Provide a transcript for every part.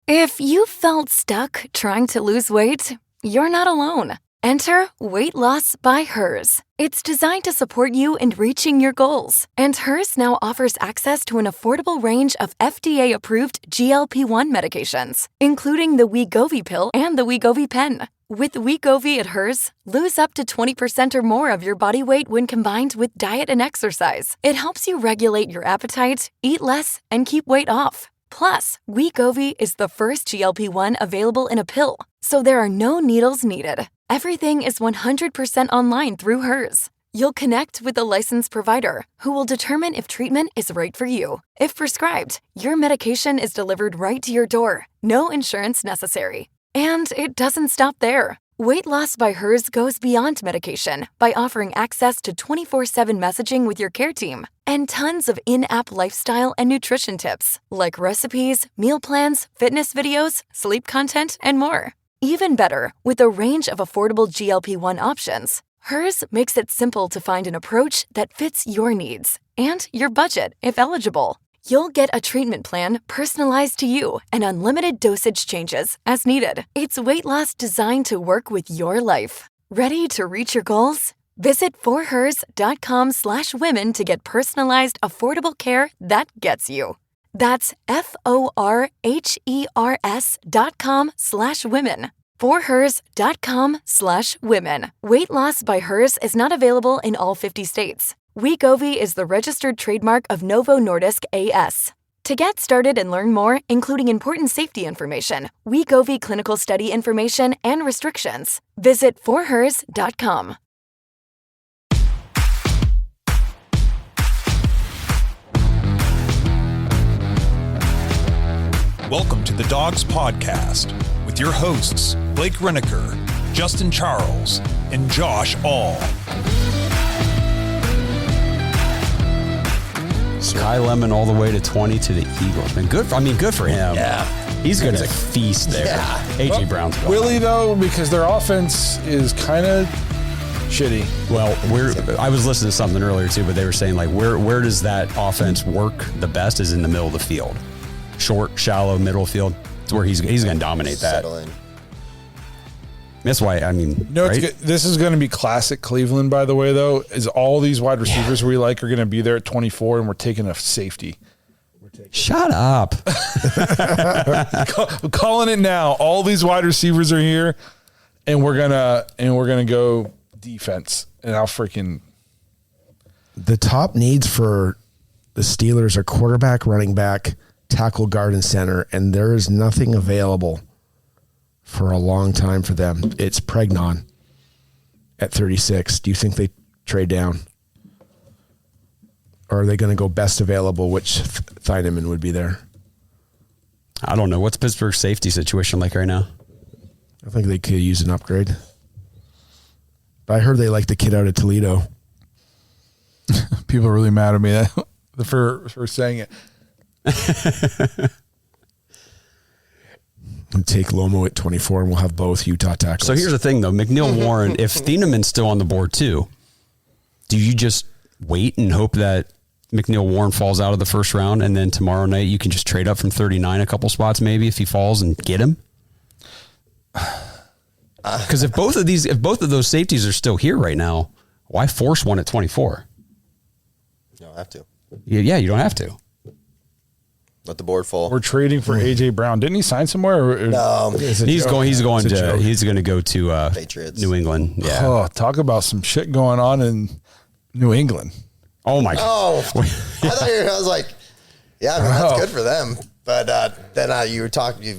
If you felt stuck trying to lose weight, you're not alone. Enter Weight Loss by Hers. It's designed to support you in reaching your goals. And Hers now offers access to an affordable range of FDA-approved GLP-1 medications, including the Wegovy pill and the Wegovy pen. With Wegovy at Hers, lose up to 20% or more of your body weight when combined with diet and exercise. It helps you regulate your appetite, eat less, and keep weight off. Plus, Wegovy is the first GLP-1 available in a pill, so there are no needles needed. Everything is 100% online through Hers. You'll connect with a licensed provider who will determine if treatment is right for you. If prescribed, your medication is delivered right to your door. No insurance necessary. And it doesn't stop there. Weight Loss by Hers goes beyond medication by offering access to 24/7 messaging with your care team and tons of in-app lifestyle and nutrition tips like recipes, meal plans, fitness videos, sleep content, and more. Even better, with a range of affordable GLP-1 options, Hers makes it simple to find an approach that fits your needs and your budget if eligible. You'll get a treatment plan personalized to you and unlimited dosage changes as needed. It's weight loss designed to work with your life. Ready to reach your goals? Visit forhers.com/women to get personalized, affordable care that gets you. That's forhers.com/women. forhers.com/women. Weight Loss by Hers is not available in all 50 states. Wegovy is the registered trademark of Novo Nordisk A.S. To get started and learn more, including important safety information, Wegovy clinical study information, and restrictions, visit forhers.com. Welcome to the Dogs Podcast with your hosts, Blake Reneker, Justin Charles, and Josh All. Sky Lemon all the way to 20 to the Eagles. Man, good for him. Yeah. He's going to feast there. Yeah. A.J. Brown's going. Will he, though? Because their offense is kind of shitty. Well, I was listening to something earlier, too, but they were saying, like, where does that offense work the best is in the middle of the field. Short, shallow, middle field. It's where he's going to dominate that. Settle in. That's why, I mean, No, right? this is going to be classic Cleveland, by the way, though, is all these wide receivers we like are going to be there at 24, and we're taking a safety. Shut up. I'm calling it now. All these wide receivers are here, and we're gonna go defense. And I'll freaking The top needs for the Steelers are quarterback, running back, tackle, guard, and center, and there is nothing available for a long time for them. It's Pregnon at 36. Do you think they trade down? Or are they going to go best available, which Thieneman would be there? I don't know. What's Pittsburgh's safety situation like right now? I think they could use an upgrade. But I heard they like the kid out of Toledo. people are really mad at me for saying it. And take Lomo at 24, and we'll have both Utah tackles. So here's the thing, though. McNeil Warren, if Thieneman's still on the board, too, do you just wait and hope that McNeil Warren falls out of the first round, and then tomorrow night you can just trade up from 39 a couple spots maybe if he falls and get him? Because if both of those safeties are still here right now, why force one at 24? You don't have to. Yeah, you don't have to. Let the board fall. We're trading for A.J. Brown. Didn't he sign somewhere? No. He's going to go to Patriots. New England. Yeah. Oh, talk about some shit going on in New England. Oh my God. Oh, I was like, yeah, I mean, that's good for them. But then you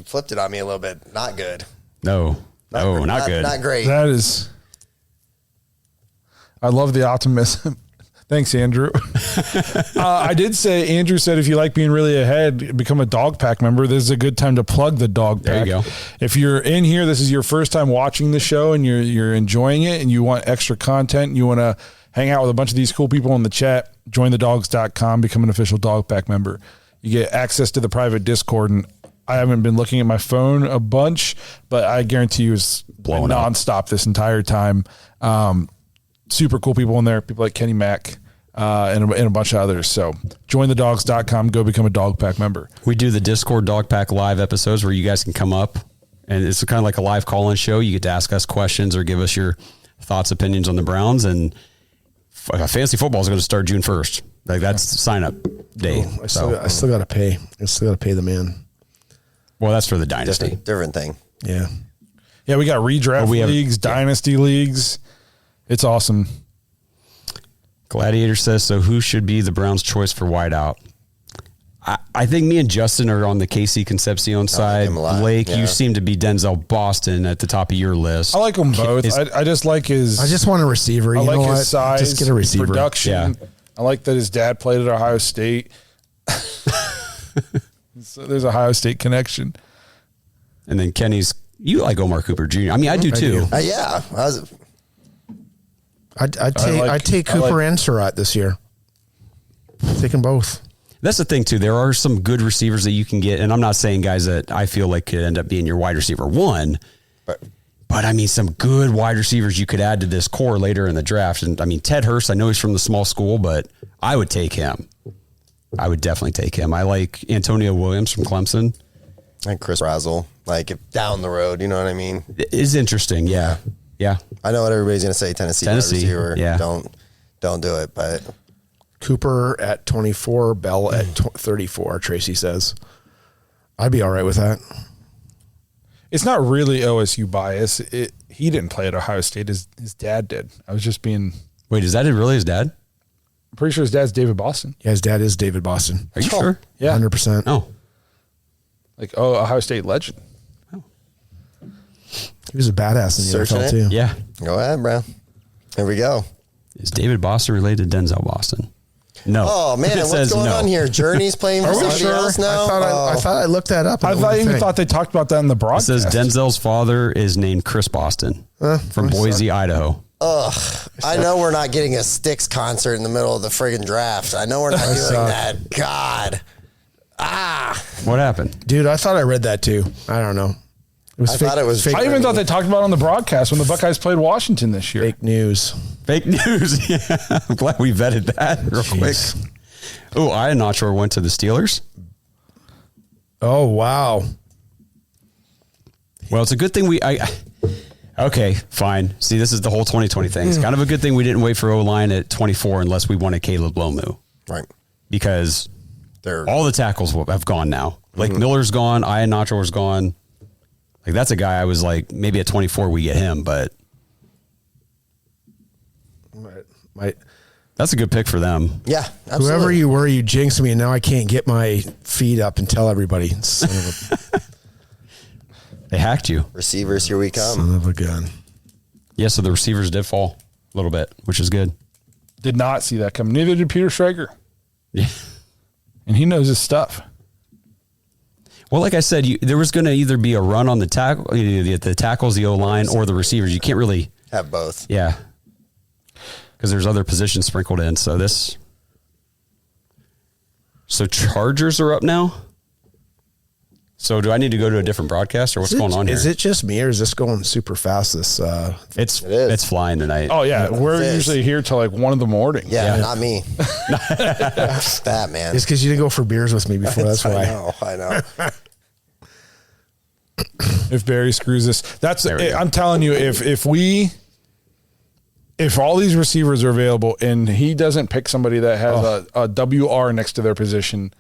flipped it on me a little bit. Not good. No, not good. Not great. That is. I love the optimism. Thanks, Andrew. Andrew said, if you like being really ahead, become a dog pack member. This is a good time to plug the dog pack. There you go. If you're in here, this is your first time watching the show and you're enjoying it and you want extra content and you want to hang out with a bunch of these cool people in the chat, jointhedogs.com, become an official dog pack member. You get access to the private Discord, and I haven't been looking at my phone a bunch, but I guarantee you it's blowing nonstop this entire time. Super cool people in there, people like Kenny Mack. and a bunch of others. So jointhedogs.com, go become a dog pack member. We do the Discord Dog Pack live episodes where you guys can come up, and it's kind of like a live call-in show. You get to ask us questions or give us your thoughts, opinions on the Browns. And fantasy football is going to start June 1st. Like, that's sign up day. I still got to pay. I still got to pay the man. Well, that's for the dynasty. Different thing. Yeah. Yeah, we got redraft leagues, dynasty leagues. It's awesome. Gladiator says, so who should be the Browns' choice for wideout? I think me and Justin are on the KC Concepcion side. Blake, you seem to be Denzel Boston at the top of your list. I like them both. I just like his... I just want a receiver. I you like know his what? size, just get a receiver. Production. Yeah. I like that his dad played at Ohio State. So there's a Ohio State connection. And then Kenny's... You like Omar Cooper Jr. I mean, I do too. Yeah. I'd take Cooper and Surratt this year. Take them both. That's the thing too. There are some good receivers that you can get, and I'm not saying guys that I feel like could end up being your wide receiver one, but I mean some good wide receivers you could add to this core later in the draft. And I mean Ted Hurst, I know he's from the small school, but I would take him. I would definitely take him. I like Antonio Williams from Clemson. And Chris Razzle, like down the road, you know what I mean? It is interesting, yeah. Yeah. I know what everybody's gonna say, Tennessee wide receiver. Yeah. Don't do it, but Cooper at 24, Bell at 34, Tracy says. I'd be all right with that. It's not really OSU bias. He didn't play at Ohio State. His dad did. I was just being... Wait, is that really his dad? I'm pretty sure his dad's David Boston. Yeah, his dad is David Boston. Are you sure? Yeah. 100%. Oh. Like, Ohio State legend. Oh. He was a badass in the NFL, too. Yeah. go ahead, bro. Here we go. Is David Boston related to Denzel Boston? No. Oh, man, what's going on here? Journey's playing for somebody else now? I thought I looked that up. I thought they talked about that in the broadcast. It says Denzel's father is named Chris Boston from Boise, Idaho. Ugh. I know we're not getting a Styx concert in the middle of the friggin' draft. I know we're not doing that. God. What happened? Dude, I thought I read that, too. I don't know. I thought it was fake. I even thought they talked about it on the broadcast when the Buckeyes played Washington this year. Fake news. Fake news. Yeah. I'm glad we vetted that real quick. Oh, Iannachor went to the Steelers. Oh, wow. Well, it's a good thing okay, fine. See, this is the whole 2020 thing. It's kind of a good thing we didn't wait for O-line at 24 unless we wanted Caleb Lomu. Right. Because all the tackles have gone now. Like Miller's gone. Iannachor's gone. Like, that's a guy I was like, maybe at 24 we get him, but that's a good pick for them. Yeah, absolutely. Whoever you were, you jinxed me, and now I can't get my feed up and tell everybody. Son of a... They hacked you. Receivers, here we come. Son of a gun. Yeah, so the receivers did fall a little bit, which is good. Did not see that coming. Neither did Peter Schrager. Yeah. And he knows his stuff. Well, like I said, there was going to either be a run on the tackle, the tackles, the O-line, or the receivers. You can't really have both. Yeah. Because there's other positions sprinkled in. So Chargers are up now. So do I need to go to a different broadcast, or what's going on here? Is it just me, or is this going super fast? It's flying tonight. Oh yeah, we're usually here till like 1 a.m. Yeah, not me. That man. It's because you didn't go for beers with me before. That's why. I know. If Barry screws this, I'm telling you, if all these receivers are available and he doesn't pick somebody that has a WR next to their position,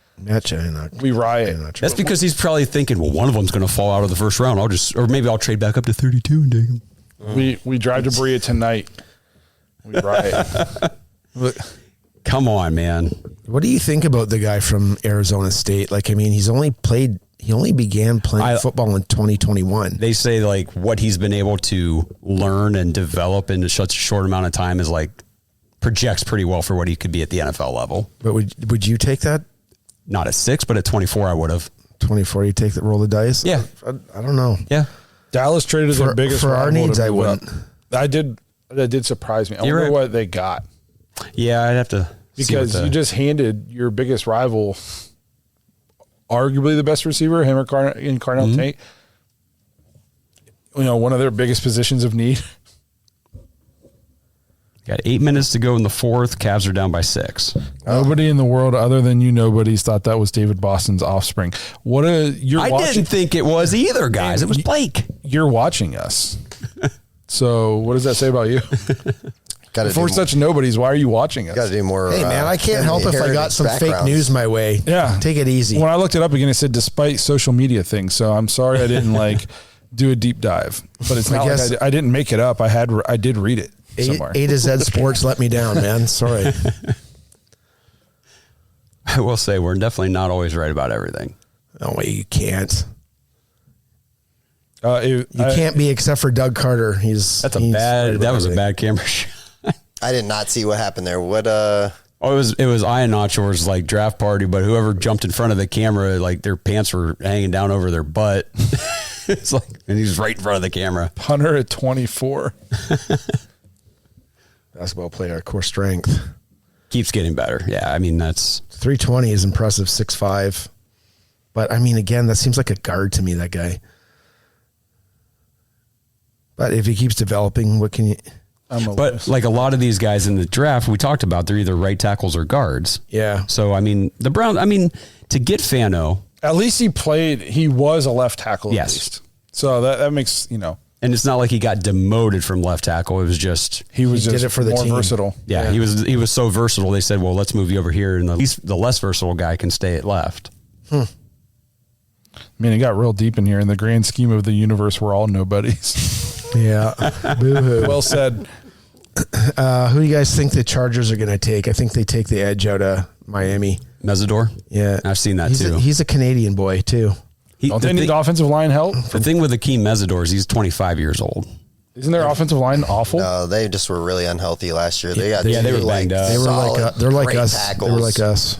we riot. That's because he's probably thinking, well, one of them's going to fall out of the first round. Or maybe I'll trade back up to 32 and take him. We drive to Berea tonight. We riot. Come on, man. What do you think about the guy from Arizona State? Like, I mean, he only began playing football in 2021. They say like what he's been able to learn and develop in such a short amount of time is like projects pretty well for what he could be at the NFL level. But would you take that? Not at 6, but at 24, I would have. 24, you take the roll the dice? Yeah. I don't know. Yeah. Dallas traded their biggest for our needs. I wouldn't. That did surprise me. I wonder what they got. Yeah, I'd have to. Because you just handed your biggest rival, arguably the best receiver, him or Carnell Tate, one of their biggest positions of need. Got 8 minutes to go in the fourth. Cavs are down by 6. Nobody in the world other than nobodies thought that was David Boston's offspring. I didn't think it was either, guys. It was Blake. You're watching us. So what does that say about you? If we're such nobodies, why are you watching us? Got to do more. Hey, man, I can't help if I got some fake news my way. Yeah. Take it easy. When I looked it up again, it said despite social media things. So I'm sorry I didn't do a deep dive. But it's not like I didn't make it up. I did read it somewhere. A to Z Sports let me down, man. Sorry. I will say we're definitely not always right about everything. No way, you can't. You can't be except for Doug Carter. That was a bad camera shot. I did not see what happened there. What? Oh, it was Ian Nachor's draft party, but whoever jumped in front of the camera, their pants were hanging down over their butt. It's and he was right in front of the camera. Punter at 24. Basketball player, core strength. Keeps getting better. Yeah, I mean, that's 320 is impressive, 6'5". But I mean, again, that seems like a guard to me, that guy. But if he keeps developing, what can you... But a lot of these guys in the draft we talked about, they're either right tackles or guards. Yeah. So, I mean, to get Fano... At least he was a left tackle yes. at least. So that makes, And it's not like he got demoted from left tackle. It was just... He did it for the more team. versatile. Yeah, he was so versatile. They said, well, let's move you over here, and at least the less versatile guy can stay at left. I mean, it got real deep in here. In the grand scheme of the universe, we're all nobodies. Yeah. Boo-hoo. Well said. Who do you guys think the Chargers are going to take? I think they take the edge out of Miami. Mesidor? Yeah. I've seen that too. He's a Canadian boy too. Don't they need offensive line help? The thing with Akeem Mesidor is he's 25 years old. Isn't their offensive line awful? No, they just were really unhealthy last year. They were banged up. They're like us. Tackles. They were like us.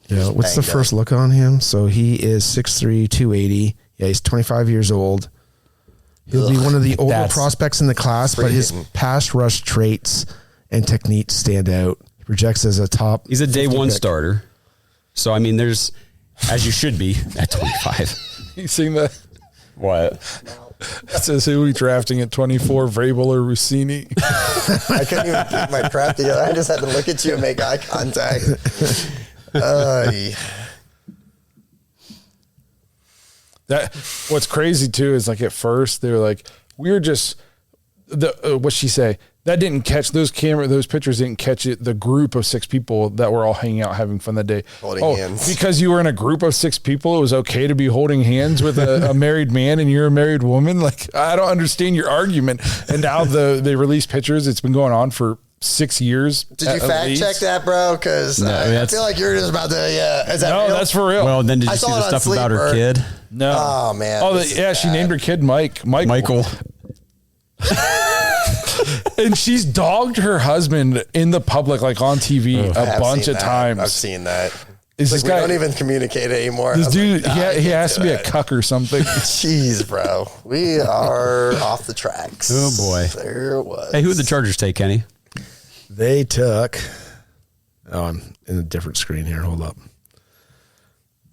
What's the first look on him? So he is 6'3", 280. Yeah, he's 25 years old. He'll be one of the older prospects in the class, but his pass rush traits and techniques stand out. He projects as a top. He's a day one starter. So, I mean, there's, as you should be at 25. You seen that? What? It says who we drafting at 24, Vrabel or Rossini. I couldn't even keep my crap together. I just had to look at you and make eye contact. What's crazy too is at first they were like, we're just what'd she say? That didn't catch those pictures didn't catch it. The group of 6 people that were all hanging out having fun that day. Holding hands. Because you were in a group of 6 people, it was okay to be holding hands with a married man and you're a married woman. I don't understand your argument. And now they release pictures. It's been going on for 6 years. Did you fact check that, bro? Because I feel like you're just about to. Is that real? That's for real. Well, then did you see the stuff about her kid? No. Oh man. She named her kid Michael. And she's dogged her husband in the public, on TV, a bunch of times. I've seen that. This guy, we don't even communicate anymore. This dude, he has to be a cuck or something. Jeez, bro. We are off the tracks. Oh, boy. There it was. Hey, who did the Chargers take, Kenny? They took... Oh, I'm in a different screen here. Hold up.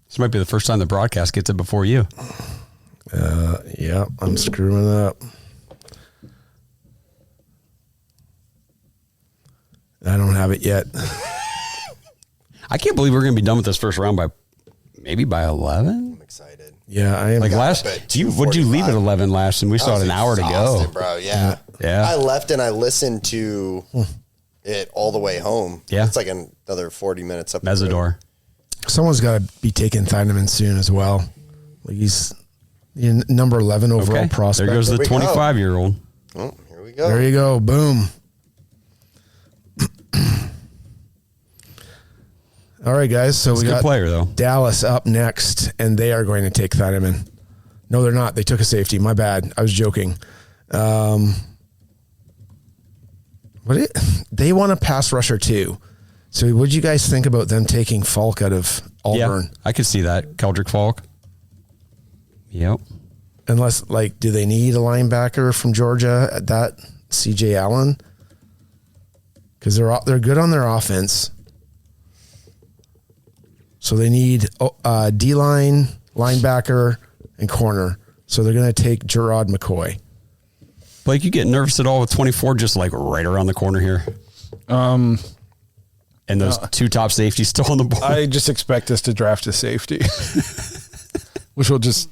This might be the first time the broadcast gets it before you. Yeah, I'm screwing up. I don't have it yet. I can't believe we're going to be done with this first round by 11. I'm excited. Yeah, I am. Would you leave at 11 last, and we still had an hour to go, bro? Yeah. Yeah. I left and I listened to it all the way home. Yeah, it's another 40 minutes up. Mesidor. Someone's got to be taking Thieneman soon as well. He's number 11 overall prospect. There goes the 25-year-old. Oh, here we go. There you go. Boom. All right, guys. So we got good player, though. Dallas up next, and they are going to take Thieneman. No, they're not. They took a safety. My bad. I was joking. They want a pass rusher too. So what do you guys think about them taking Falk out of Auburn? Yeah, I could see that. Keldrick Falk. Yep. Unless, do they need a linebacker from Georgia at that? CJ Allen? Because they're good on their offense. So they need D-line, linebacker, and corner. So they're going to take Gerard McCoy. Blake, you get nervous at all with 24 just like right around the corner here? And those two top safeties still on the board? I just expect us to draft a safety, which will just...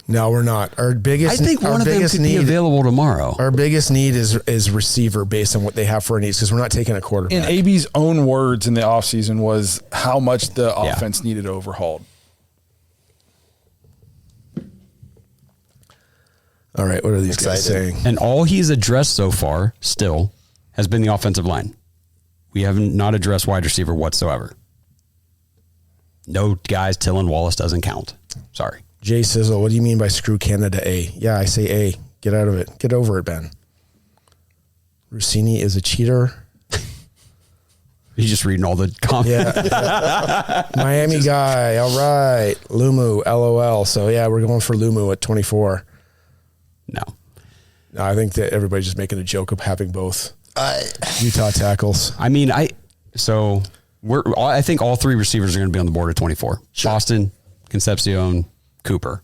No, we're not. Our biggest. I think one of them could be available tomorrow. Our biggest need is receiver based on what they have for our needs because we're not taking a quarterback. In AB's own words in the offseason was how much the offense needed overhauled. All right, what are these guys saying? And all he's addressed so far still has been the offensive line. We haven't not addressed wide receiver whatsoever. No, guys, Tillin Wallace doesn't count. Sorry. Jay Sizzle, what do you mean by screw Canada A? Yeah, I say A. Get out of it. Get over it, Ben. Rossini is a cheater. He's just reading all the comments. Yeah. Miami guy. All right. Lumu, LOL. So, yeah, we're going for Lumu at 24. No, I think that everybody's just making a joke of having both Utah tackles. I mean, I think all three receivers are going to be on the board at 24. Sure. Boston, Concepcion, Cooper.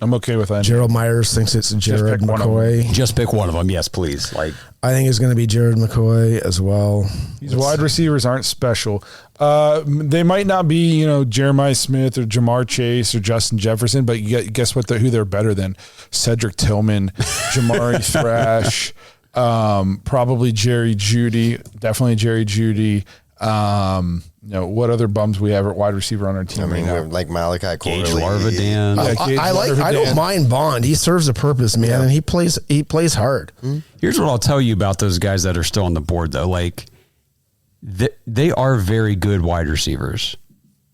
I'm okay with that. Gerald Myers thinks it's Jared McCoy. Just pick one of them. Yes, please. I think it's going to be Jared McCoy as well. These wide receivers aren't special. They might not be, Jeremiah Smith or Jamar Chase or Justin Jefferson, but guess what? Who they're better than? Cedric Tillman, Jamari Thrash, probably Jerry Jeudy, definitely Jerry Jeudy. What other bums we have at wide receiver on our team? I mean, like Malachi Gage Corley. Larvadan. I don't mind Bond. He serves a purpose, man, and he plays hard. Here's what I'll tell you about those guys that are still on the board, though. They are very good wide receivers.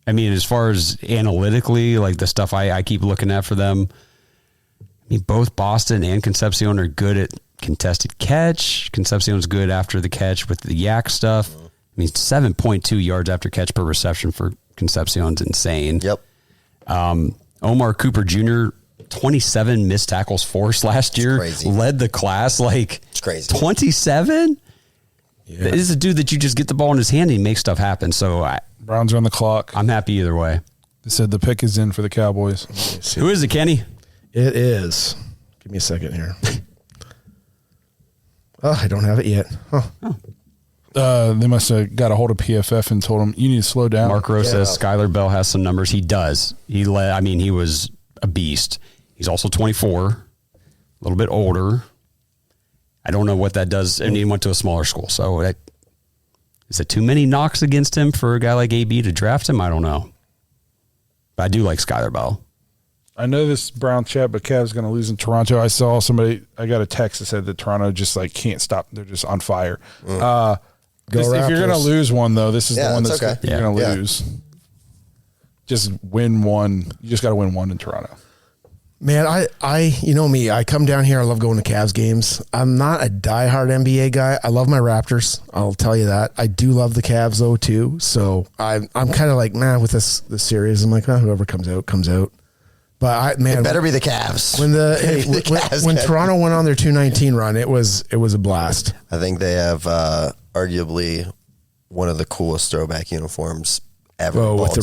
I mean, as far as analytically, the stuff I keep looking at for them, I mean, both Boston and Concepcion are good at contested catch. Concepcion's good after the catch with the yak stuff. I mean, 7.2 yards after catch per reception for Concepcion's insane. Yep. Omar Cooper Jr., 27 missed tackles forced last year. Crazy. Led the class. It's crazy. 27? Yeah. This is a dude that you just get the ball in his hand and he makes stuff happen. So Browns are on the clock. I'm happy either way. They said the pick is in for the Cowboys. Who is it, Kenny? It is. Give me a second here. I don't have it yet. They must have got a hold of PFF and told him, you need to slow down. Mark Rose says Skylar Bell has some numbers. He does. He was a beast. He's also 24, a little bit older. I don't know what that does. And he went to a smaller school. So is it too many knocks against him for a guy like AB to draft him? I don't know. But I do like Skylar Bell. I know this Brown chat, but Cavs going to lose in Toronto. I saw I got a text that said that Toronto just can't stop. They're just on fire. If you're going to lose one, though, this is the one that's okay. You're going to lose. Just win one. You just got to win one in Toronto. Man, you know me. I come down here. I love going to Cavs games. I'm not a diehard NBA guy. I love my Raptors. I'll tell you that. I do love the Cavs though too. So I'm kind of with this series. I'm like, whoever comes out comes out. But it better be the Cavs. When Toronto went on their 219 run, it was a blast. I think they have arguably one of the coolest throwback uniforms ever. Oh, with the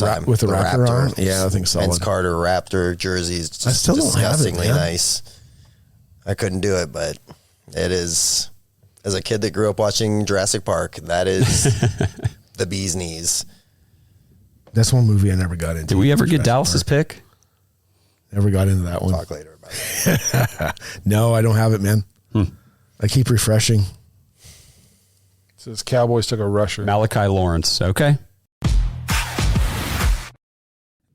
Raptor on? Yeah, I think so. Vince Carter Raptor jerseys. I still don't have it, disgustingly nice. I couldn't do it, but it is. As a kid that grew up watching Jurassic Park, that is the bee's knees. That's one movie I never got into. Did we ever get Dallas's pick? Never got into that one. Talk later about it. No, I don't have it, man. I keep refreshing. It says Cowboys took a rusher. Malachi Lawrence. Okay.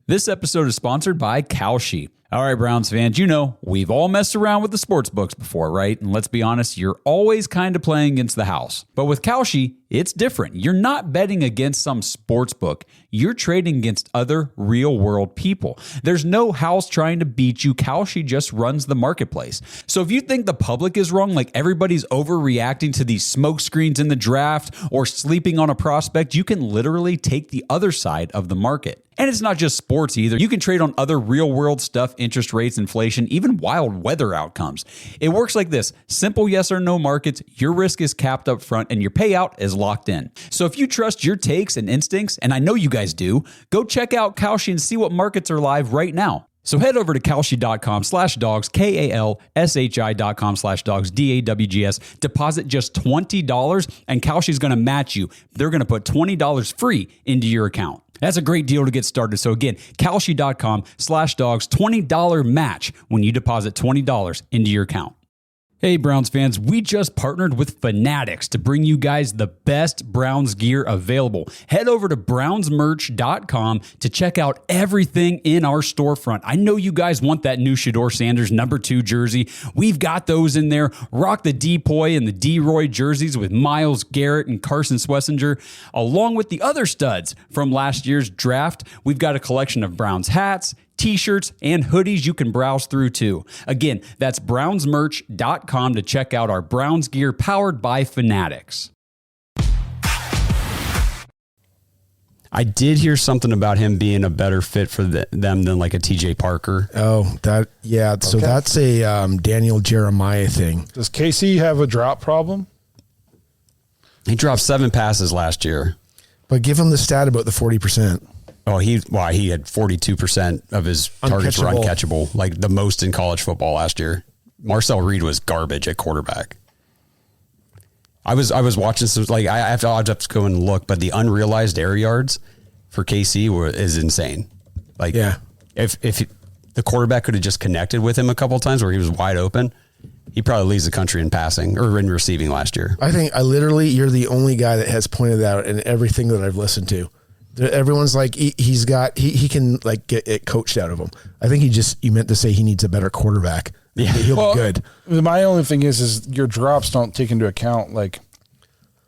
This episode is sponsored by Kalshi. All right, Browns fans, we've all messed around with the sports books before, right? And let's be honest, you're always kind of playing against the house. But with Kalshi, it's different. You're not betting against some sports book. You're trading against other real-world people. There's no house trying to beat you. Kalshi just runs the marketplace. So if you think the public is wrong, like everybody's overreacting to these smoke screens in the draft or sleeping on a prospect, you can literally take the other side of the market. And it's not just sports either. You can trade on other real-world stuff, interest rates, inflation, even wild weather outcomes. It works like this. Simple yes or no markets, your risk is capped up front, and your payout is locked in. So if you trust your takes and instincts, and I know you guys do, go check out Kalshi and see what markets are live right now. So head over to kalshi.com/dogs, KALSHI.com/dogs, DAWGS. Deposit just $20 and Kalshi's going to match you. They're going to put $20 free into your account. That's a great deal to get started. So again, kalshi.com/dogs, $20 match when you deposit $20 into your account. Hey, Browns fans, we just partnered with Fanatics to bring you guys the best Browns gear available. Head over to brownsmerch.com to check out everything in our storefront. I know you guys want that new Shedeur Sanders #2 jersey. We've got those in there. Rock the Depoy and the D-Roy jerseys with Myles Garrett and Carson Schlesinger, along with the other studs from last year's draft. We've got a collection of Browns hats, T-shirts, and hoodies you can browse through too. Again, that's brownsmerch.com to check out our Browns gear powered by Fanatics. I did hear something about him being a better fit for them than like a TJ Parker. Oh, yeah. So that's a Daniel Jeremiah thing. Does KC have a drop problem? He dropped 7 passes last year. But give him the stat about the 40%. Oh, he had 42% of his targets were uncatchable, like the most in college football last year. Marcel Reed was garbage at quarterback. I was watching some, like I have to go and look, but the unrealized air yards for KC is insane. Like, yeah, if the quarterback could have just connected with him a couple of times where he was wide open, he probably leads the country in passing or in receiving last year. I think you're the only guy that has pointed that out in everything that I've listened to. Everyone's like, he can like get it coached out of him. I think you meant to say he needs a better quarterback. Yeah. He'll be good. My only thing is your drops don't take into account, like,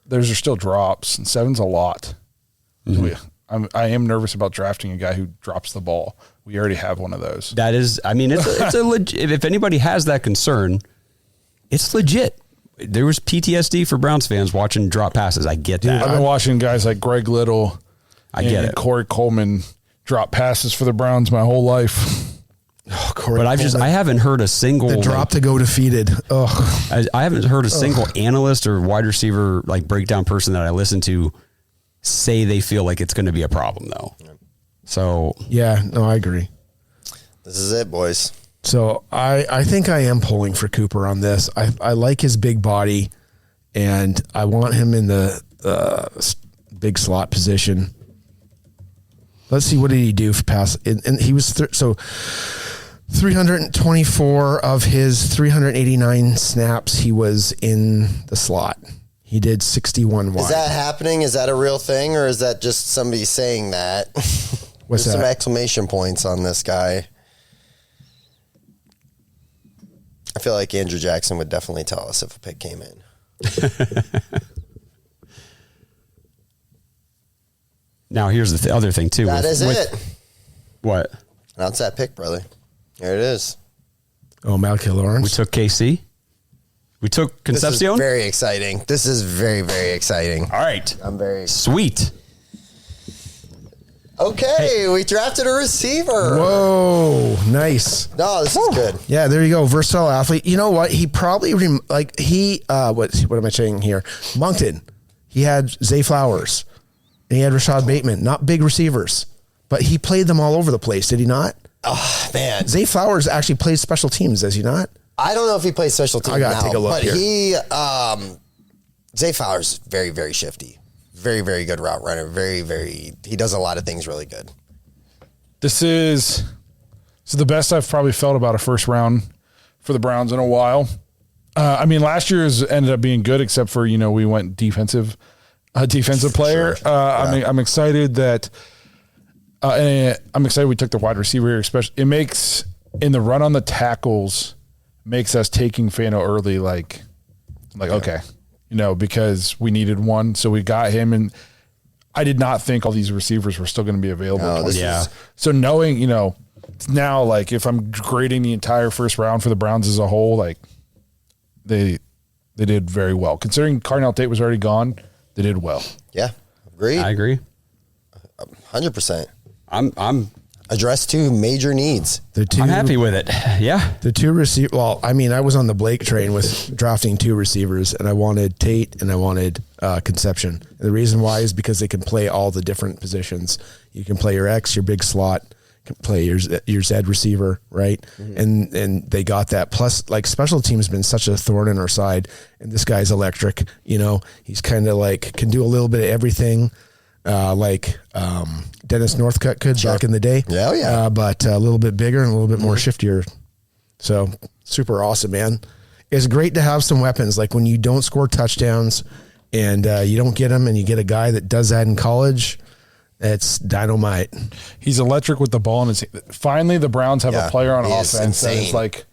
those are still drops, and 7's a lot. Mm-hmm. I am nervous about drafting a guy who drops the ball. We already have one of those. That is, I mean, it's a legit, if anybody has that concern, it's legit. There was PTSD for Browns fans watching drop passes. I get that. I've been watching guys like Greg Little. I get it. Corey Coleman drop passes for the Browns my whole life. Oh, but I haven't heard a single the drop to go defeated. I haven't heard a single analyst or wide receiver like breakdown person that I listen to say they feel like it's going to be a problem though. So yeah, no, I agree. This is it, boys. So I think I am pulling for Cooper on this. I like his big body, and I want him in the big slot position. Let's see, what did he do for pass? And he was 324 of his 389 snaps, he was in the slot. He did 61 wide. Is that happening? Is that a real thing, or is that just somebody saying that? What's There's that? some exclamation points on this guy. I feel like Andrew Jackson would definitely tell us if a pick came in. Now, here's the other thing, too. That is it. What? That's that pick, brother. There it is. Oh, Malcolm Lawrence. We took KC. We took Concepcion. This is very exciting. This is very, very exciting. All right. I'm very sweet. Okay, we drafted a receiver. Whoa, nice. No, this is good. Yeah, there you go. Versatile athlete. You know what? He probably, what am I saying here? Moncton. He had Zay Flowers. And he had Rashad Bateman. Not big receivers, but he played them all over the place, did he not? Oh, man. Zay Flowers actually plays special teams, does he not? I don't know if he plays special teams now. I got to take a look but here. Zay Flowers is very, very shifty. Very, very good route runner. Very, very, he does a lot of things really good. This is the best I've probably felt about a first round for the Browns in a while. I mean, last year's ended up being good, except for, we went defensive player. Sure. Yeah. I'm excited that, I'm excited we took the wide receiver here, especially. It makes, in the run on the tackles, makes us taking Fano early, like okay, because we needed one, so we got him, and I did not think all these receivers were still going to be available. So knowing, now, like, if I'm grading the entire first round for the Browns as a whole, like, they did very well. Considering Carnell Tate was already gone, they did well. Yeah, agreed. I agree. 100%. I'm address two major needs. I'm happy with it. Yeah. The two receivers. Well, I mean, I was on the Blake train with drafting two receivers, and I wanted Tate and I wanted Concepcion. And the reason why is because they can play all the different positions. You can play your X, your big slot, play your Zed receiver, right? And they got that. Plus, like, special teams has been such a thorn in our side, and this guy's electric. You know, he's kind of like can do a little bit of everything, like Dennis Northcutt could back in the day. Yeah, yeah. But a little bit bigger and a little bit more shiftier. So super awesome, man. It's great to have some weapons. Like when you don't score touchdowns and you don't get them, and you get a guy that does that in college. It's dynamite. He's electric with the ball in his hand. Finally, the Browns have a player on offense that is like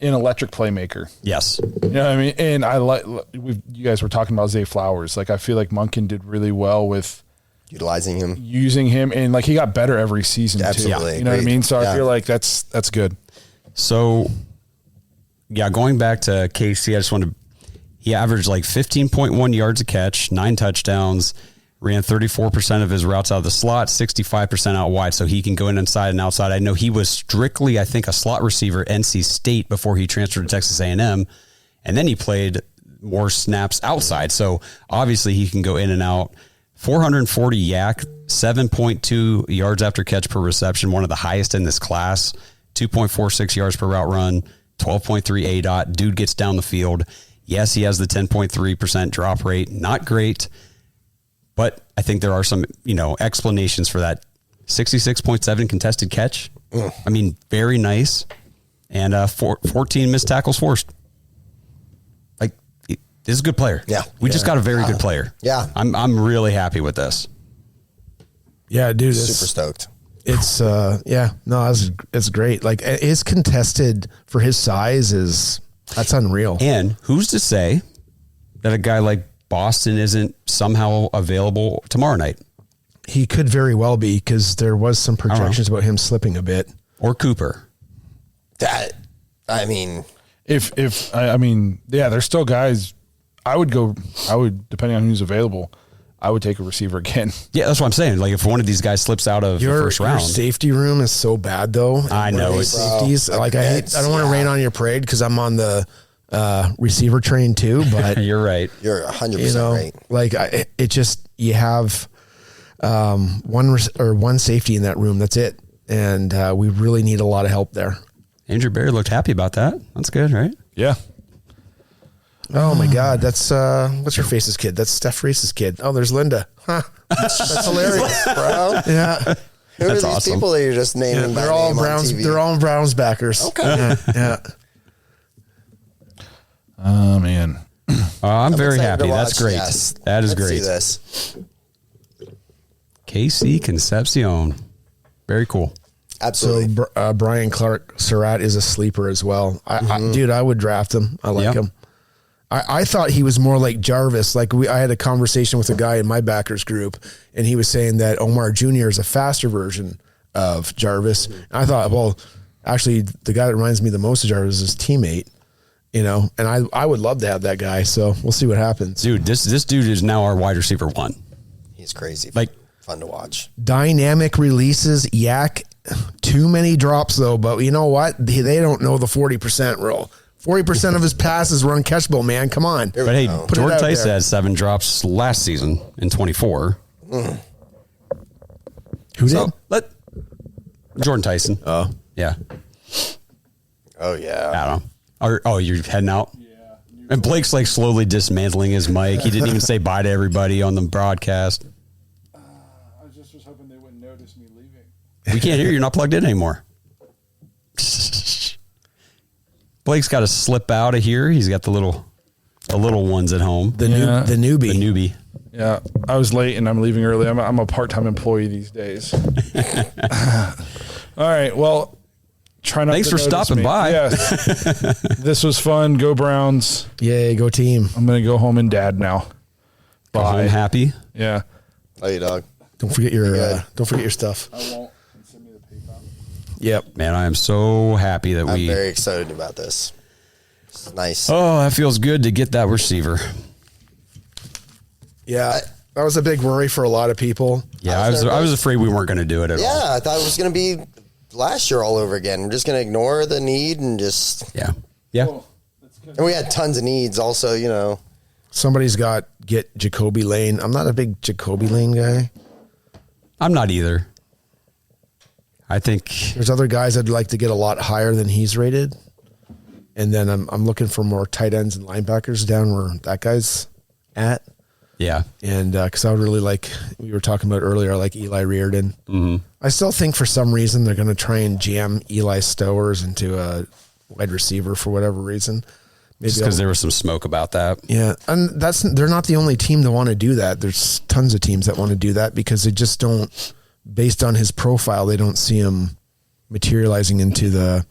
an electric playmaker. Yes. You know what I mean? And I like you guys were talking about Zay Flowers. Like I feel like Monken did really well with using him, and like he got better every season too. You know what I mean? So I feel like that's good. So going back to KC, he averaged like 15.1 yards a catch, 9 touchdowns. Ran 34% of his routes out of the slot, 65% out wide, so he can go in inside and outside. I know he was strictly, I think, a slot receiver at NC State before he transferred to Texas A&M, and then he played more snaps outside. So obviously he can go in and out. 440 yak, 7.2 yards after catch per reception, one of the highest in this class. 2.46 yards per route run, 12.3 ADOT. Dude gets down the field. Yes, he has the 10.3% drop rate. Not great. But I think there are some, explanations for that. 66.7 contested catch. I mean, very nice. And 14 missed tackles forced. Like, this is a good player. Yeah. We just got a very good player. Yeah. I'm really happy with this. Yeah, dude. Super stoked. It's, it's great. Like, his contested for his size that's unreal. And who's to say that a guy like Boston isn't somehow available tomorrow night? He could very well be, because there was some projections about him slipping a bit. Or Cooper. There's still guys. I would, depending on who's available, I would take a receiver again. Yeah, that's what I'm saying. Like if one of these guys slips out of the first round. Your safety room is so bad though. I know. It's safeties. Like I don't want to rain on your parade because I'm on the receiver train too, but you're right. You're 100% right. Like you have one safety in that room. That's it. And we really need a lot of help there. Andrew Berry looked happy about that. That's good, right? Yeah. Oh my God. That's what's your face's kid? That's Steph Reese's kid. Oh, there's Linda. Huh. That's hilarious, bro. Yeah. Who are these people that you're just naming? They're all Browns. They're all Browns backers. Okay. Yeah. Oh man. I'm very happy. That's great. Yes. That is Let's great. see this. KC Concepcion. Very cool. Absolutely. So Brian Clark Surratt is a sleeper as well. Dude, I would draft him. I like him. I thought he was more like Jarvis. Like I had a conversation with a guy in my backers group, and he was saying that Omar Jr. is a faster version of Jarvis. And I thought, well, actually, the guy that reminds me the most of Jarvis is his teammate. And I would love to have that guy. So we'll see what happens. Dude, this dude is now our wide receiver 1. He's crazy. Like fun to watch. Dynamic releases, yak. Too many drops though. But you know what? They don't know the 40% rule. 40% of his passes were uncatchable, man. Come on. But hey, Jordan Tyson had 7 drops last season in 24. Who did? Jordan Tyson. Oh. Yeah. Oh, yeah. I don't know. You're heading out? Yeah. And Blake's like slowly dismantling his mic. He didn't even say bye to everybody on the broadcast. I just was hoping they wouldn't notice me leaving. We can't hear you. You're not plugged in anymore. Blake's got to slip out of here. He's got the little ones at home. The newbie. Yeah, I was late and I'm leaving early. I'm a part-time employee these days. All right. Well, try not. Thanks to for stopping by. Yes. This was fun. Go Browns. Yay, go team. I'm gonna go home and dad now. Go home happy. Yeah. Love you, dog. Don't forget your stuff. I won't. Send me the PayPal. Yep. Man, I am so happy that I'm very excited about this. It's nice. Oh, that feels good to get that receiver. Yeah. That was a big worry for a lot of people. Yeah, I was afraid we weren't going to do it at all. Yeah, I thought it was going to be last year all over again. We're just going to ignore the need and just... Yeah. Yeah. Cool. And we had tons of needs also, Somebody's got get Jacoby Lane. I'm not a big Jacoby Lane guy. I'm not either. I think There's other guys I'd like to get a lot higher than he's rated. And then I'm looking for more tight ends and linebackers down where that guy's at. yeah. And because I would really like, we were talking about earlier, like Eli Reardon. Mm-hmm. I still think for some reason they're going to try and jam Eli Stowers into a wide receiver for whatever reason. Maybe Just because there was some smoke about that. Yeah, and they're not the only team that want to do that. There's tons of teams that want to do that because they just don't, based on his profile, they don't see him materializing into the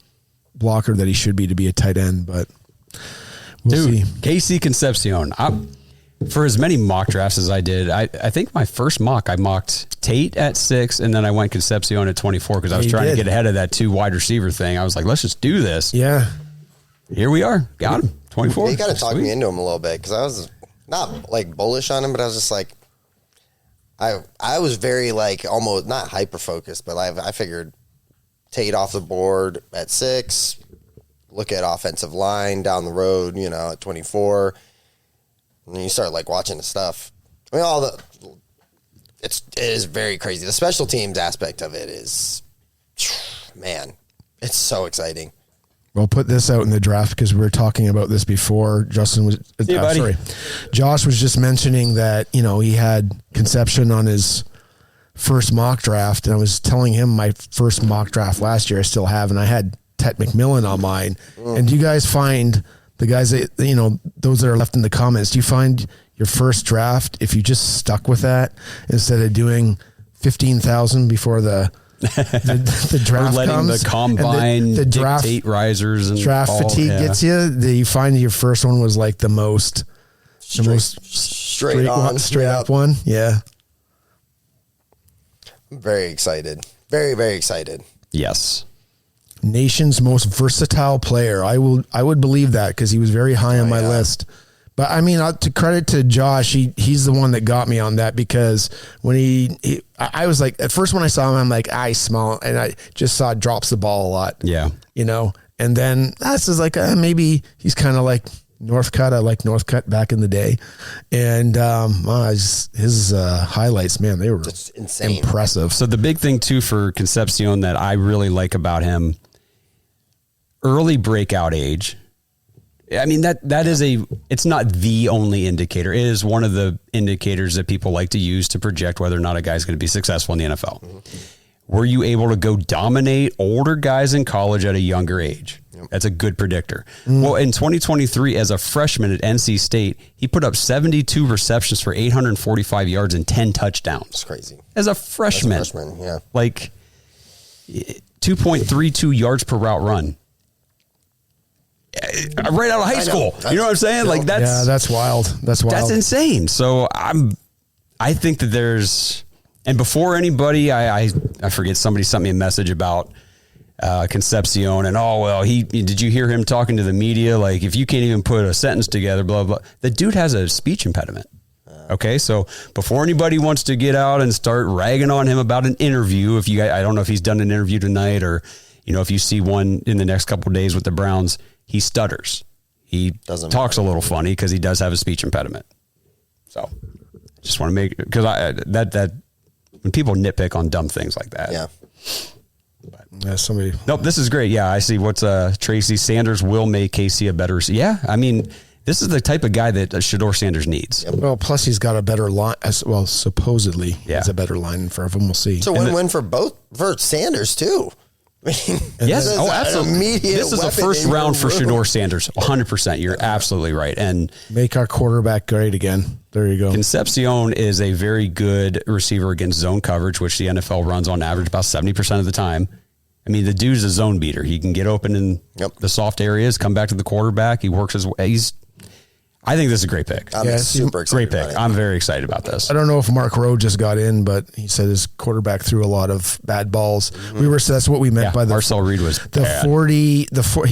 blocker that he should be to be a tight end. But we'll see. KC Concepcion. For as many mock drafts as I did, I think my first mock, I mocked Tate at 6, and then I went Concepcion at 24 because I was trying to get ahead of that 2 wide receiver thing. I was like, let's just do this. Yeah. Here we are. Got him. 24. You got to talk me into him a little bit because I was not like bullish on him, but I was just like, I was very like almost not hyper focused, but I figured Tate off the board at 6, look at offensive line down the road, at 24. And then you start like watching the stuff. I mean, it is very crazy. The special teams aspect of it is, man, it's so exciting. We'll put this out in the draft because we were talking about this before. Josh was just mentioning that, he had Concepcion on his first mock draft, and I was telling him my first mock draft last year I still have, and I had Tet McMillan on mine. And do you guys find the guys that, those that are left in the comments, do you find your first draft, if you just stuck with that instead of doing 15,000 before the draft letting comes, the combine the draft dictate risers and draft fatigue gets you, you find your first one was like the most straight up one. Yeah. I'm very excited. Very, very excited. Yes. Nation's most versatile player. I would believe that because he was very high on my list. But I mean, to credit to Josh, he's the one that got me on that because when I was like, at first when I saw him, I'm like, I smell, and I just saw drops the ball a lot. Yeah. And then that's just like, maybe he's kind of like Northcutt. I like Northcutt back in the day. And his highlights, man, they were just insane. Impressive. So the big thing too for Concepcion that I really like about him, early breakout age. I mean, that is it's not the only indicator. It is one of the indicators that people like to use to project whether or not a guy's going to be successful in the NFL. Mm-hmm. Were you able to go dominate older guys in college at a younger age? Yep. That's a good predictor. Mm. Well, in 2023, as a freshman at NC State, he put up 72 receptions for 845 yards and 10 touchdowns. That's crazy. As a freshman. Yeah. Like 2.32 yards per route run. Right out of high school. You know what I'm saying? Like that's wild. That's wild. That's insane. So I think that there's, and before anybody, I forget, somebody sent me a message about Concepcion and did you hear him talking to the media? Like, if you can't even put a sentence together, blah, blah. The dude has a speech impediment. Okay. So before anybody wants to get out and start ragging on him about an interview, I don't know if he's done an interview tonight or, if you see one in the next couple of days with the Browns, he stutters. He talks a little funny because he does have a speech impediment. So just want to make, because that when people nitpick on dumb things like that. Yeah. Nope. This is great. Yeah. I see what's Tracy Sanders will make KC a better. Yeah. I mean, this is the type of guy that Shedeur Sanders needs. Yep. Well, plus he's got a better line as well. Supposedly he has a better line in front of him. We'll see. It's a win-win for Sanders too. I mean, yes. Absolutely. This is a first round for Shedeur Sanders. 100%. You're absolutely right. And make our quarterback great again. There you go. Concepcion is a very good receiver against zone coverage, which the NFL runs on average about 70% of the time. I mean, the dude's a zone beater. He can get open in the soft areas, come back to the quarterback. He works his way. I think this is a great pick. I'm super excited. Great pick. I'm very excited about this. I don't know if Mark Rowe just got in, but he said his quarterback threw a lot of bad balls. Mm-hmm. That's what we meant by the Marcel Reed was the bad. 40. He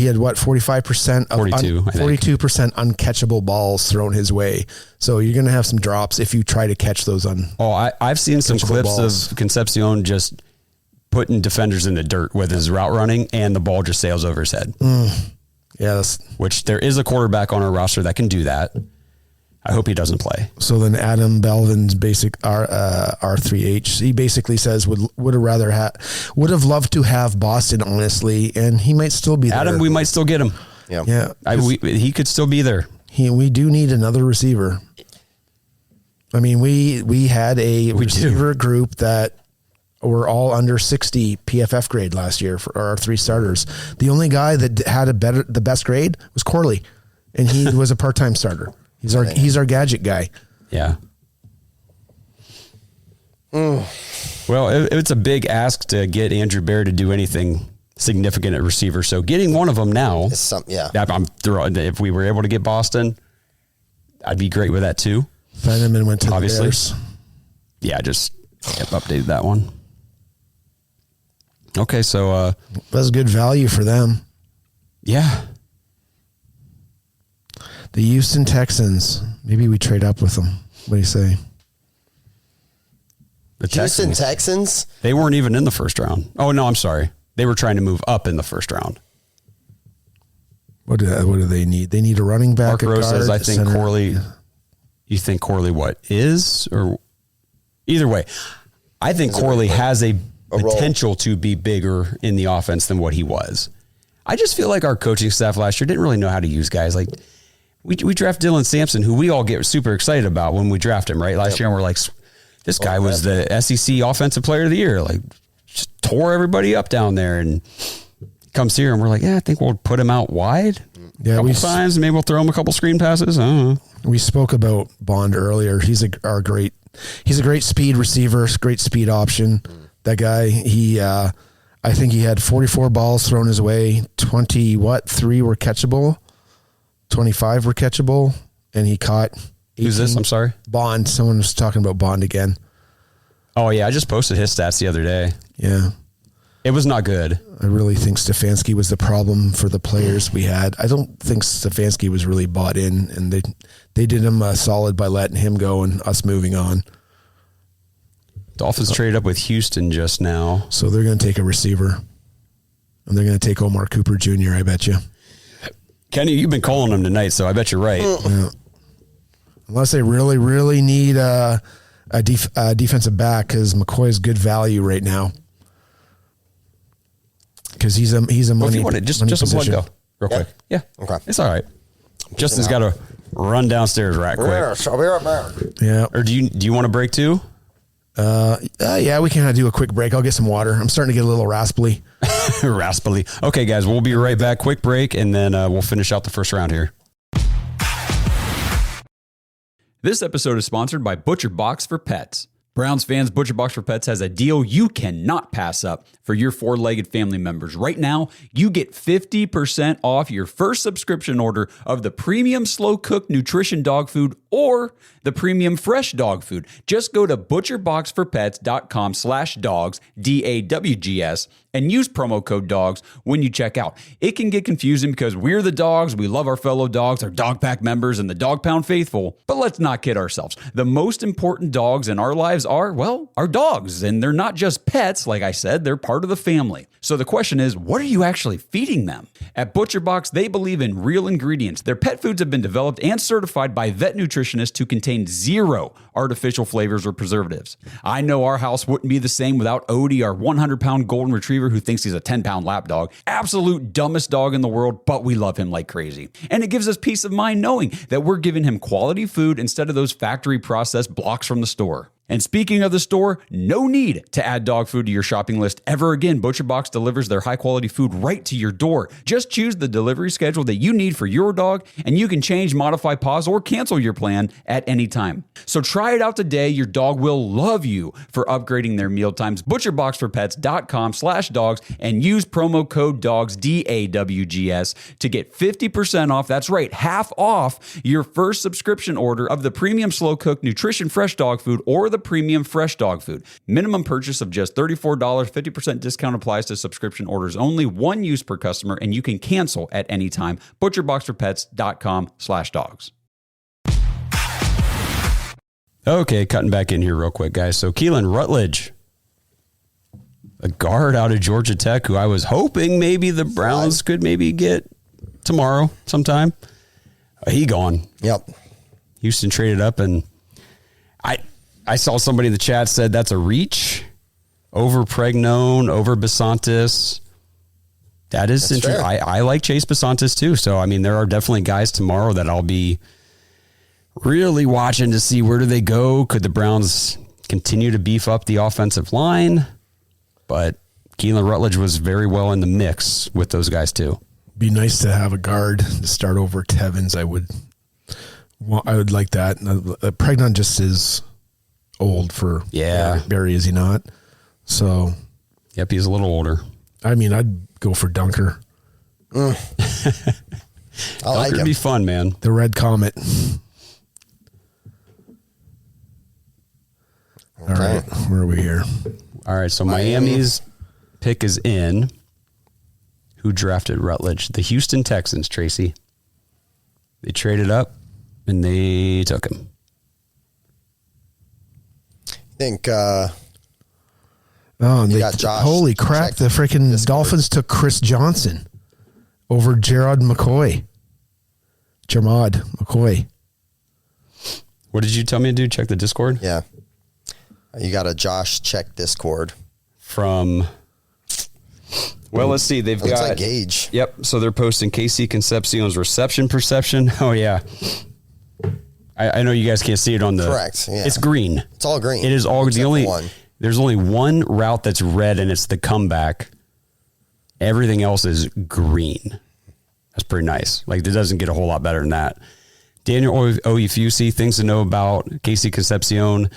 had 45% of 42% uncatchable balls thrown his way. So you're going to have some drops if you try to catch those I've seen some clips balls. of Concepcion just putting defenders in the dirt with his route running, and the ball just sails over his head. Yeah, which there is a quarterback on our roster that can do that. I hope he doesn't play. So then Adam Belvin's basic R3H, he basically says would have loved to have Boston, honestly, and he might still be there. Adam, we might still get him. Yeah. He could still be there. We do need another receiver. I mean, we had a receiver group that were all under 60 PFF grade last year for our 3 starters. The only guy that had the best grade was Corley, and he was a part-time starter. He's our gadget guy. Yeah. Well, it's a big ask to get Andrew Bear to do anything significant at receiver. So getting one of them now, I'm thrilled. If we were able to get Boston, I'd be great with that too. Feynman went to the Bears. Yeah, just updated that one. Okay, so that's good value for them. Yeah. The Houston Texans. Maybe we trade up with them. What do you say? The Houston Texans? They weren't even in the first round. Oh, no, I'm sorry. They were trying to move up in the first round. What do they need? They need a running back. Mark Rose says, I think Corley. You think Corley what is? Or either way, I think Corley has a potential to be bigger in the offense than what he was. I just feel like our coaching staff last year didn't really know how to use guys. Like we draft Dylan Sampson, who we all get super excited about when we draft him, right? Last year, and we're like, this guy was the SEC Offensive Player of the Year. Like, just tore everybody up down there, and comes here, and we're like, I think we'll put him out wide. Yeah, a couple times, maybe we'll throw him a couple screen passes. I don't know. We spoke about Bond earlier. He's a great speed receiver, great speed option. That guy, I think he had 44 balls thrown his way. 3 were catchable, 25 were catchable, and he caught 18. Who's this? I'm sorry. Bond. Someone was talking about Bond again. Oh yeah, I just posted his stats the other day. Yeah. It was not good. I really think Stefanski was the problem for the players we had. I don't think Stefanski was really bought in, and they did him solid by letting him go and us moving on. Dolphins traded up with Houston just now. So they're going to take a receiver, and they're going to take Omar Cooper Jr., I bet you. Kenny, you've been calling him tonight, so I bet you're right. Yeah. Unless they really, really need a defensive back, because McCoy is good value right now. Because he's a money. If you want it, just a blood go real quick. Yeah. Okay. It's all right. Justin's got to run downstairs right quick. Yes, I'll be right back. Yeah. Or do you want a break too? Yeah, we can do a quick break. I'll get some water. I'm starting to get a little raspy. Raspily. Okay, guys, we'll be right back. Quick break, and then we'll finish out the first round here. This episode is sponsored by Butcher Box for Pets. Browns fans, Butcher Box for Pets has a deal you cannot pass up for your 4-legged family members. Right now, you get 50% off your first subscription order of the premium slow-cooked nutrition dog food or the premium fresh dog food. Just go to butcherboxforpets.com/dogs, DAWGS, and use promo code DOGS when you check out. It can get confusing because we're the dogs, we love our fellow dogs, our dog pack members, and the dog pound faithful. But let's not kid ourselves. The most important dogs in our lives are, well, our dogs. And they're not just pets, like I said, they're part of the family. So the question is, what are you actually feeding them? At ButcherBox, they believe in real ingredients. Their pet foods have been developed and certified by vet nutritionists to contain 0 artificial flavors or preservatives. I know our house wouldn't be the same without Odie, our 100-pound golden retriever who thinks he's a 10-pound lap dog. Absolute dumbest dog in the world, but we love him like crazy. And it gives us peace of mind knowing that we're giving him quality food instead of those factory processed blocks from the store. And speaking of the store, no need to add dog food to your shopping list ever again. ButcherBox delivers their high-quality food right to your door. Just choose the delivery schedule that you need for your dog, and you can change, modify, pause, or cancel your plan at any time. So try it out today. Your dog will love you for upgrading their meal times. ButcherBoxForPets.com/dogs and use promo code DOGS, DAWGS, to get 50% off. That's right, half off your first subscription order of the premium slow-cooked nutrition fresh dog food or the premium fresh dog food. Minimum purchase of just $34. 50% discount applies to subscription orders only. 1 use per customer, and you can cancel at any time. ButcherBoxForPets.com/dogs. Okay, cutting back in here real quick, guys. So Keelan Rutledge, a guard out of Georgia Tech, who I was hoping maybe the Browns could maybe get tomorrow sometime. He gone. Yep. Houston traded up, and I saw somebody in the chat said that's a reach over Pregnone, over Besantis. That is interesting. I like Chase Besantis too. So, I mean, there are definitely guys tomorrow that I'll be really watching to see where do they go. Could the Browns continue to beef up the offensive line? But Keelan Rutledge was very well in the mix with those guys too. Be nice to have a guard to start over Tevins. I would like that. Pregnon just is old for Barry, is he not? So, yep, he's a little older. I mean, I'd go for Dunker. I like Dunker'd him. be fun, man. The Red Comet. All right, where are we here? All right, so Miami's pick is in. Who drafted Rutledge? The Houston Texans, Tracy. They traded up, and they took him. I think They got Josh. holy crap, the freaking Dolphins took Chris Johnson over Gerard McCoy. What did you tell me to do? Check the Discord? Yeah. You got a Josh check Discord. Well, let's see. They've Looks got like Gage. Yep. So they're posting KC Concepcion's reception perception. Oh yeah. I know you guys can't see it on the. Correct. Yeah. It's green. It's all green. It is all Except the only for one. There's only one route that's red, and it's the comeback. Everything else is green. That's pretty nice. Like, it doesn't get a whole lot better than that. Daniel Oyefusi, things to know about KC Concepcion.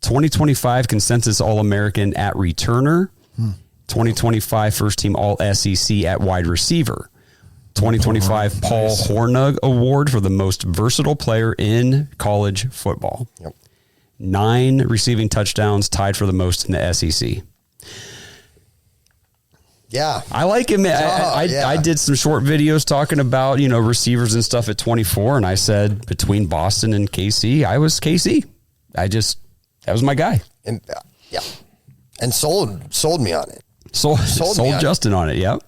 2025 consensus All-American at returner. 2025 first team All-SEC at wide receiver. 2025 Paul Hornung Award for the most versatile player in college football. Yep. 9 receiving touchdowns, tied for the most in the SEC. Yeah. I like him. I did some short videos talking about, receivers and stuff at 24, and I said between Boston and KC, I was KC. That was my guy. And yeah. And sold me on it. Sold Justin on it, yep.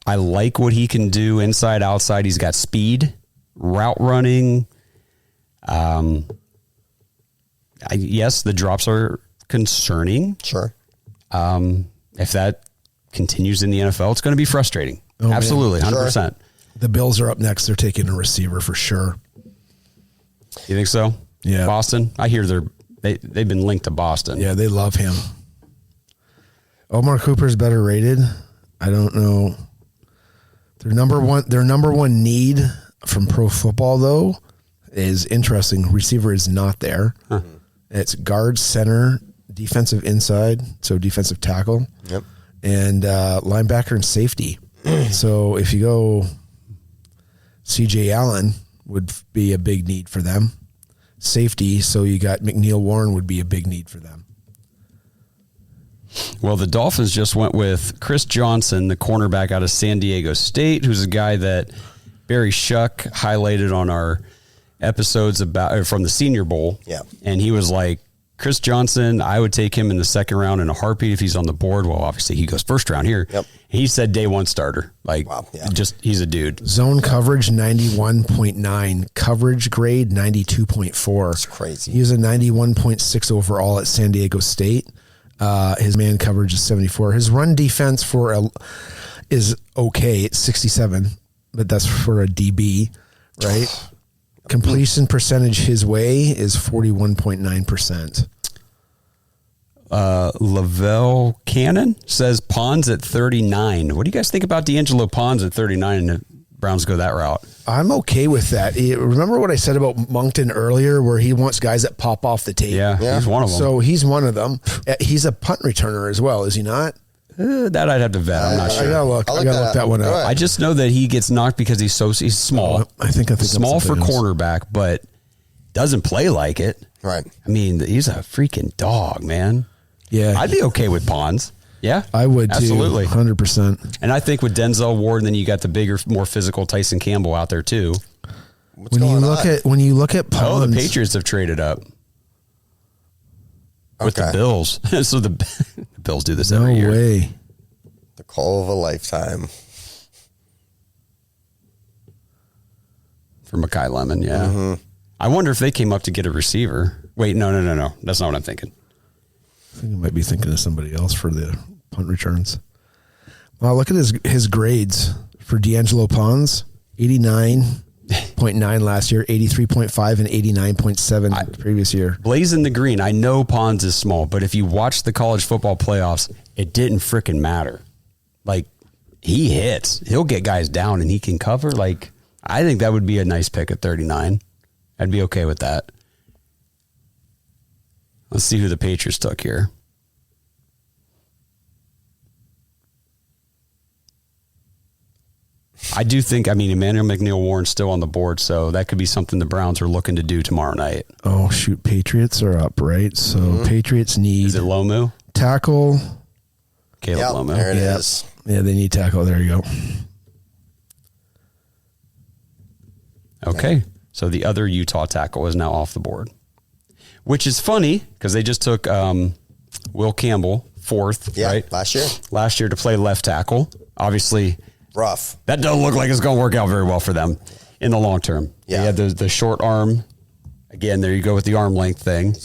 I like what he can do inside, outside. He's got speed, route running. Yes, the drops are concerning. Sure. If that continues in the NFL, it's going to be frustrating. Oh, absolutely, man. 100%. Sure. The Bills are up next. They're taking a receiver for sure. You think so? Yeah. Boston? I hear they've been linked to Boston. Yeah, they love him. Omar Cooper's better rated. I don't know. Their number one need from pro football, though, is interesting. Receiver is not there. Huh. It's guard, center, defensive inside, so defensive tackle. Yep. And linebacker and safety. So if you go, CJ Allen would be a big need for them. Safety, so you got McNeil Warren would be a big need for them. Well, the Dolphins just went with Chris Johnson, the cornerback out of San Diego State, who's a guy that Barry Shuck highlighted on our episodes from the Senior Bowl. Yeah. And he was like, Chris Johnson, I would take him in the second round in a heartbeat if he's on the board. Well, obviously he goes first round here. Yep. He said day one starter. Like, wow, yeah. He's a dude. Zone coverage 91.9, coverage grade 92.4. That's crazy. He was a 91.6 overall at San Diego State. His man coverage is 74. His run defense is okay. It's 67, but that's for a DB, right? Completion percentage his way is 41.9%. Lavelle Cannon says Pons at 39. What do you guys think about D'Angelo Pons at 39 and the Browns go that route? I'm okay with that. Remember what I said about Moncton earlier, where he wants guys that pop off the tape? Yeah, he's one of them. So he's one of them. He's a punt returner as well, is he not? That I'd have to vet. I'm not sure. I gotta look that one up. I just know that he gets knocked because he's small. I think small for cornerback, but doesn't play like it. Right. I mean, he's a freaking dog, man. Yeah, I'd be okay with Pons. Yeah, I would too. Absolutely, 100%. And I think with Denzel Ward, then you got the bigger, more physical Tyson Campbell out there too. When you look at Pons, the Patriots have traded up with the Bills, so the Bills do this every year. No way. The call of a lifetime. For Mekhi Lemon, yeah. Mm-hmm. I wonder if they came up to get a receiver. Wait, no. That's not what I'm thinking. I think you might be thinking of somebody else for the punt returns. Well, look at his grades for D'Angelo Pons. 89.9 last year, 83.5 and 89.7 the previous year. Blazing the green. I know Pons is small, but if you watch the college football playoffs, it didn't freaking matter. Like, he hits. He'll get guys down and he can cover. Like, I think that would be a nice pick at 39. I'd be okay with that. Let's see who the Patriots took here. I do think, Emmanuel McNeil-Warren's still on the board, so that could be something the Browns are looking to do tomorrow night. Oh, shoot. Patriots are up, right? So Patriots need... Is it Lomu? Tackle. Caleb Lomu. There it is. Yeah, they need tackle. There you go. Okay. So the other Utah tackle is now off the board, which is funny because they just took Will Campbell, fourth, right? Last year to play left tackle. Obviously... Rough. That doesn't look like it's going to work out very well for them in the long term. Yeah. They had the short arm. Again, there you go with the arm length thing. He's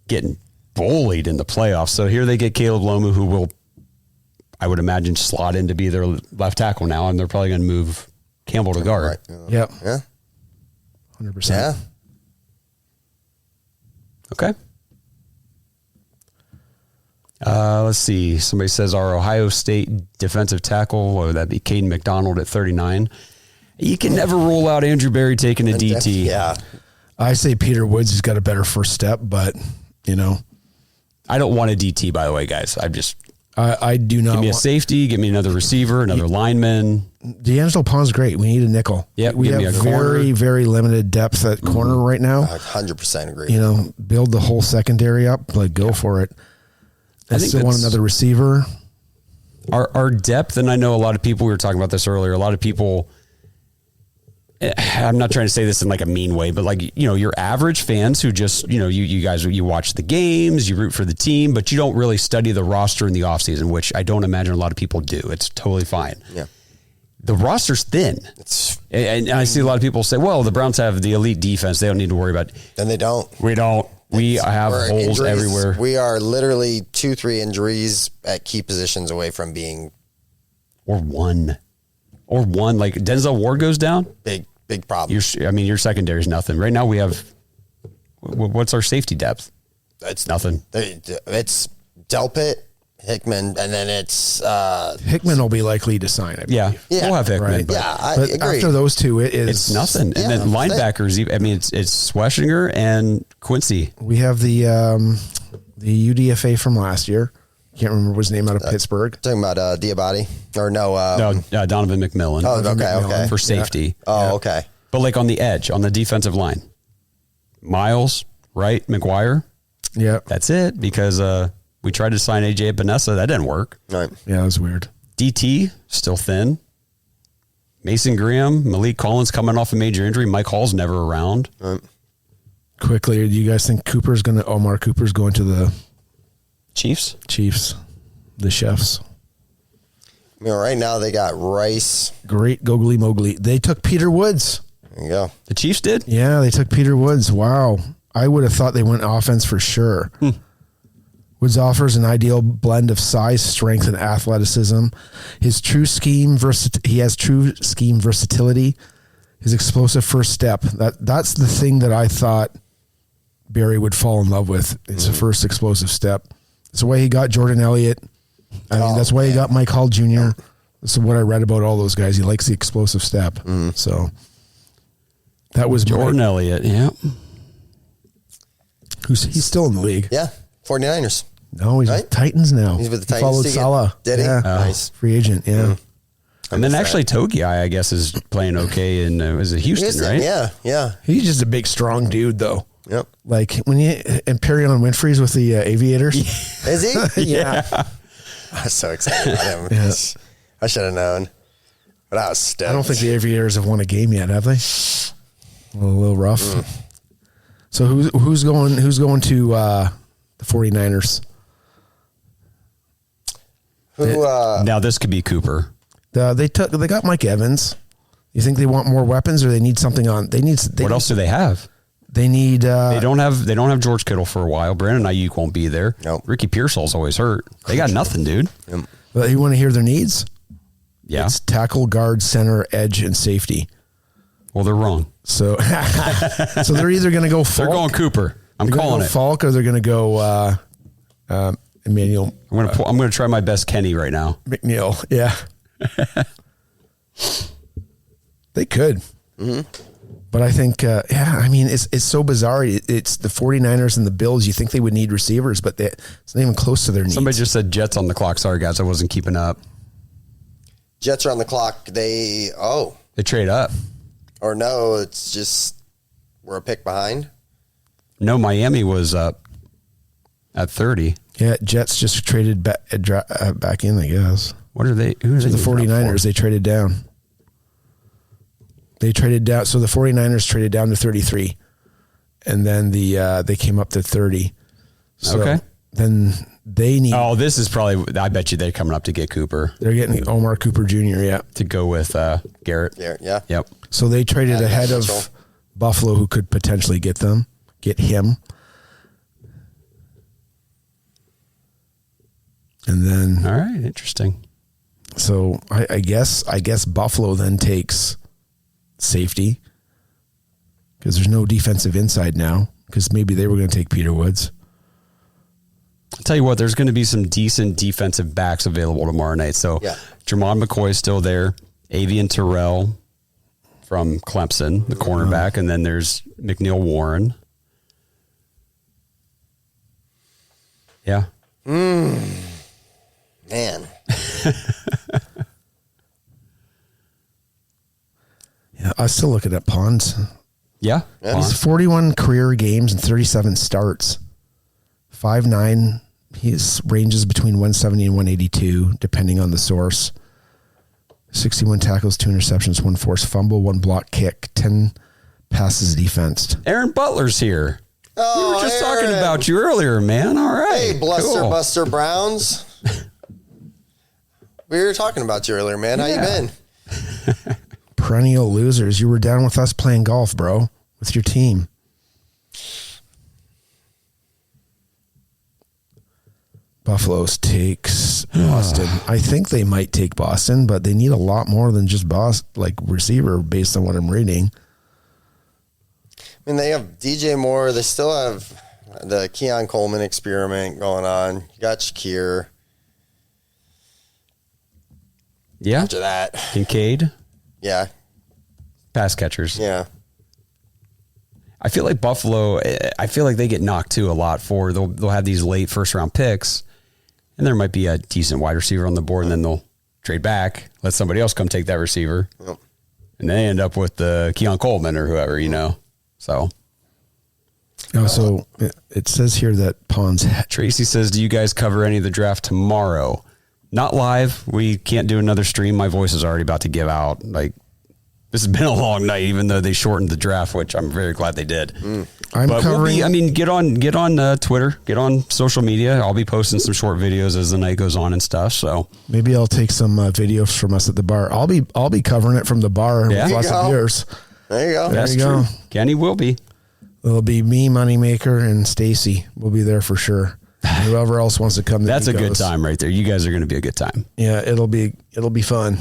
getting bullied in the playoffs. So here they get Caleb Lomu, who will, I would imagine, slot in to be their left tackle now, and they're probably going to move Campbell to guard. Right. Yep. Yeah. 100%. Yeah. Okay. Let's see. Somebody says our Ohio State defensive tackle, what would that be? Caden McDonald at 39. You can never rule out Andrew Berry taking a DT. Yeah. I say Peter Woods has got a better first step, but, I don't want a DT, by the way, guys. I do not give me a safety, give me another receiver, another lineman. D'Angelo Pond's great. We need a nickel. Yep, we have very, very limited depth at corner right now. 100% agree. Build the whole secondary up. Go for it. I still want another receiver. Our depth, and I know a lot of people, we were talking about this earlier, a lot of people, I'm not trying to say this in like a mean way, but your average fans who just, you guys, you watch the games, you root for the team, but you don't really study the roster in the offseason, which I don't imagine a lot of people do. It's totally fine. Yeah. The roster's thin. And I see a lot of people say, well, the Browns have the elite defense. They don't need to worry about it. And they don't. We don't. We have holes everywhere. We are literally 2-3 injuries at key positions away from being... Or one. Like Denzel Ward goes down. Big problem. Your secondary is nothing. Right now we have... What's our safety depth? It's nothing. It's Delpit, Hickman, and then it's... Hickman will be likely to sign, I believe. Yeah, we'll have Hickman. Right. But I but agree. after those two, it's nothing. And then linebackers, it's Schlesinger and Quincy. We have the UDFA from last year. Can't remember his name, out of Pittsburgh. Talking about Diabate? Or no? Donovan McMillan. Oh, okay. For safety. Yeah. Oh, okay. But on the edge, on the defensive line, Miles, Wright, McGuire. Yeah. That's it, because we tried to sign AJ Bonessa. That didn't work. Right. Yeah, that was weird. DT, still thin. Mason Graham, Malik Collins coming off a major injury. Mike Hall's never around. Right. Quickly, do you guys think Omar Cooper's going to the Chiefs, the Chefs? Right now they got Rice. Great googly mogly. They took Peter Woods. There you go. The Chiefs did? Yeah, they took Peter Woods. Wow. I would have thought they went offense for sure. Woods offers an ideal blend of size, strength, and athleticism. He has true scheme versatility. His explosive first step. That's the thing that I thought Barry would fall in love with. It's the first explosive step. That's the way he got Jordan Elliott. That's why he got Mike Hall Jr. That's what I read about all those guys. He likes the explosive step. So that was Jordan Elliott. Yeah. He's still in the league. Yeah. 49ers. No, he's with Titans now. He's with the He Titans. followed Salah. Did he? Yeah. Nice. Free agent. Yeah. And then actually Togi, I guess, is playing okay in was it Houston, right? Yeah. He's just a big, strong dude, though. Yep. Like when and Perrion Winfrey's with the Aviators. Is he? Yeah. I was so excited about him. Yeah. I should have known. But I was stoked. I don't think the Aviators have won a game yet, have they? A little rough. So who's going to the 49ers? Who now this could be Cooper. They got Mike Evans. You think they want more weapons, or they need something on? What else do they have? They need. They don't have George Kittle for a while. Brandon Ayuk won't be there. Nope. Ricky Pearsall's always hurt. They got nothing, dude. But you want to hear their needs? Yeah. It's tackle, guard, center, edge, and safety. Well, they're wrong. So, so they're either going to go Falk. They're going Cooper. I'm calling it. Falk, or they're going to go Emmanuel. I'm going to try my best Kenny right now. McNeil. Yeah. They could. Mm-hmm. But I think, I mean, it's so bizarre. It's the 49ers and the Bills. You think they would need receivers, but it's not even close to their needs. Somebody just said Jets on the clock. Sorry, guys. I wasn't keeping up. Jets are on the clock. They trade up. Or no, it's just we're a pick behind. No, Miami was up at 30. Yeah, Jets just traded back in, I guess. What are they? Who are they? The 49ers, they traded down. They traded down. So the 49ers traded down to 33. And then they came up to 30. So okay. Then they need. Oh, this is probably, I bet you they're coming up to get Cooper. They're getting Omar Cooper Jr., yeah. To go with Garrett. Yeah. Yep. So they traded ahead of Buffalo, who could potentially get him. And then. All right. Interesting. So I guess Buffalo then takes safety, because there's no defensive inside now, because maybe they were going to take Peter Woods. I'll tell you what, there's going to be some decent defensive backs available tomorrow night. So Jermon McCoy is still there. Avian Terrell from Clemson, the cornerback. And then there's McNeil Warren. Yeah. Man. Yeah, I was still looking at Pons. Yeah. He's 41 career games and 37 starts. 5'9". His ranges between 170 and 182, depending on the source. 61 tackles, 2 interceptions, 1 forced fumble, 1 block kick, 10 passes defensed. Aaron Butler's here. Oh, we were just Aaron. talking about you earlier, man. All right. Hey, Bluster Cool. Buster Browns. We were talking about you earlier, man. How you been? Perennial losers. You were down with us playing golf, bro, with your team. Buffalo's takes Boston. I think they might take Boston, but they need a lot more than just receiver based on what I'm reading. I mean, they have DJ Moore. They still have the Keon Coleman experiment going on. You got Shakir. Yeah. After that. Kincaid. Yeah. Pass catchers. Yeah. I feel like Buffalo, I feel like they get knocked too a lot for, they'll have these late first round picks, and there might be a decent wide receiver on the board, and then they'll trade back, let somebody else come take that receiver. Yep. And they end up with the Keon Coleman or whoever, So. Oh, so it says here that Pons. Tracy says, do you guys cover any of the draft tomorrow? Not live. We can't do another stream. My voice is already about to give out. This has been a long night, even though they shortened the draft, which I'm very glad they did. I'm covering. Get on Twitter, get on social media. I'll be posting some short videos as the night goes on and stuff. So Maybe I'll take some videos from us at the bar. I'll be covering it from the bar with lots of beers. There you go. that's you go. true. Kenny will be. It'll be me, Moneymaker, and Stacy. We'll be there for sure. And whoever else wants to come, That's a good time right there. You guys are going to be a good time. Yeah, it'll be fun.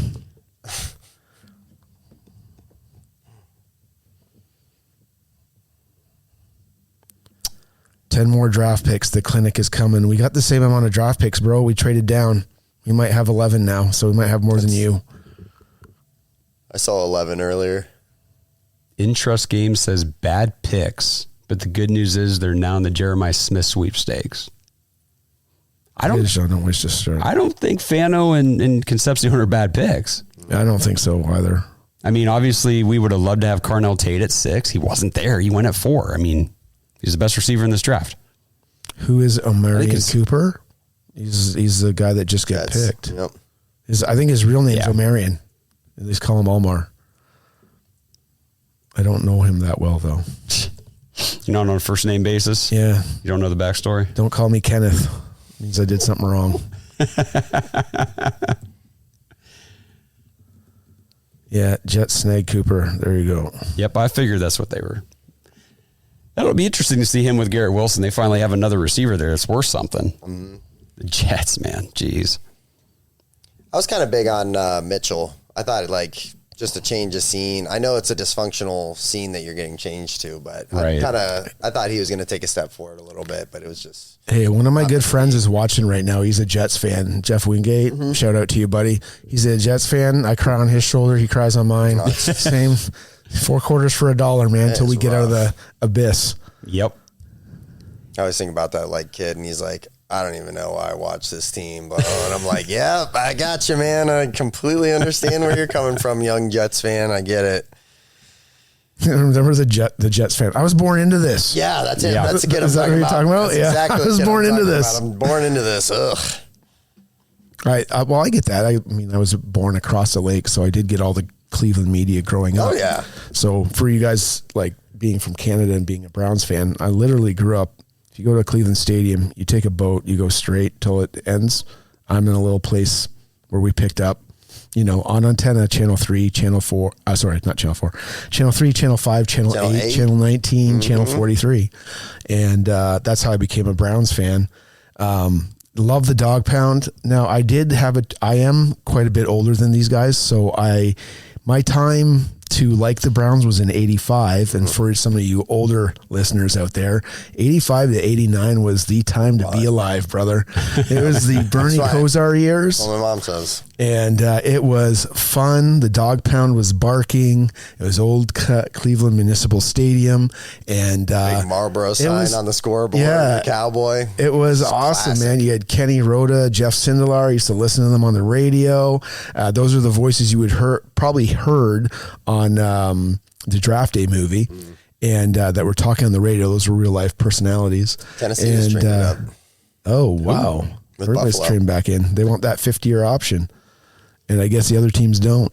Ten more draft picks. The clinic is coming. We got the same amount of draft picks, bro. We traded down. We might have 11 now, so we might have more than you. I saw 11 earlier. InTrust Games says bad picks, but the good news is they're now in the Jeremiah Smith sweepstakes. I don't think Fano and Concepcion are bad picks. I don't think so either. I mean, obviously, we would have loved to have Carnell Tate at 6. He wasn't there. He went at 4. I mean, he's the best receiver in this draft. Who is Omarion Cooper? He's the guy that just got picked. Yep. I think his real name is Omarion. At least call him Omar. I don't know him that well, though. You're not on a first name basis? Yeah. You don't know the backstory? Don't call me Kenneth. It means I did something wrong. Yeah, Jet Snag Cooper. There you go. Yep, I figured that's what they were. That'll be interesting to see him with Garrett Wilson. They finally have another receiver there that's worth something. Mm-hmm. The Jets, man. Jeez. I was kind of big on Mitchell. I thought just a change of scene. I know it's a dysfunctional scene that you're getting changed to, but right. I thought he was going to take a step forward a little bit, but it was just. Hey, one of my good friends is watching right now. He's a Jets fan. Jeff Wingate. Mm-hmm. Shout out to you, buddy. He's a Jets fan. I cry on his shoulder. He cries on mine. Same. 4 quarters for $1, man, until we get out of the abyss. Yep. I always think about that kid, and he's like, I don't even know why I watch this team. And I'm like, yeah, I got you, man. I completely understand where you're coming from, young Jets fan. I get it. Remember the Jets fan? I was born into this. Yeah, that's it. Yeah. That's the kid Is that what you're talking about? That's yeah. Exactly I was born into this. I'm born into this. Ugh. Right. Well, I get that. I mean, I was born across the lake, so I did get all the Cleveland media growing up. Oh, yeah. So for you guys, being from Canada and being a Browns fan, I literally grew up. If you go to Cleveland Stadium, you take a boat, you go straight till it ends. I'm in a little place where we picked up, on antenna, channel 3, channel 4, sorry, not channel 4, channel 3, channel 5, channel 8, channel 19, mm-hmm. channel 43. And that's how I became a Browns fan. Love the dog pound. Now, I am quite a bit older than these guys, so my time to like the Browns was in 85. And for some of you older listeners out there, 85 to 89 was the time to be alive, brother. It was the Bernie Kosar years. Well, my mom says. And it was fun. The dog pound was barking. It was old Cleveland Municipal Stadium. And big Marlboro sign on the scoreboard. Yeah. The cowboy. It was awesome, classic. Man. You had Kenny Rhoda, Jeff Sindelar. I used to listen to them on the radio. Those are the voices you would probably heard on the Draft Day movie. And that were talking on the radio. Those were real life personalities. Tennessee is drinking up. Oh, wow. Everybody's trained back in. They want that 50-year option. And I guess the other teams don't.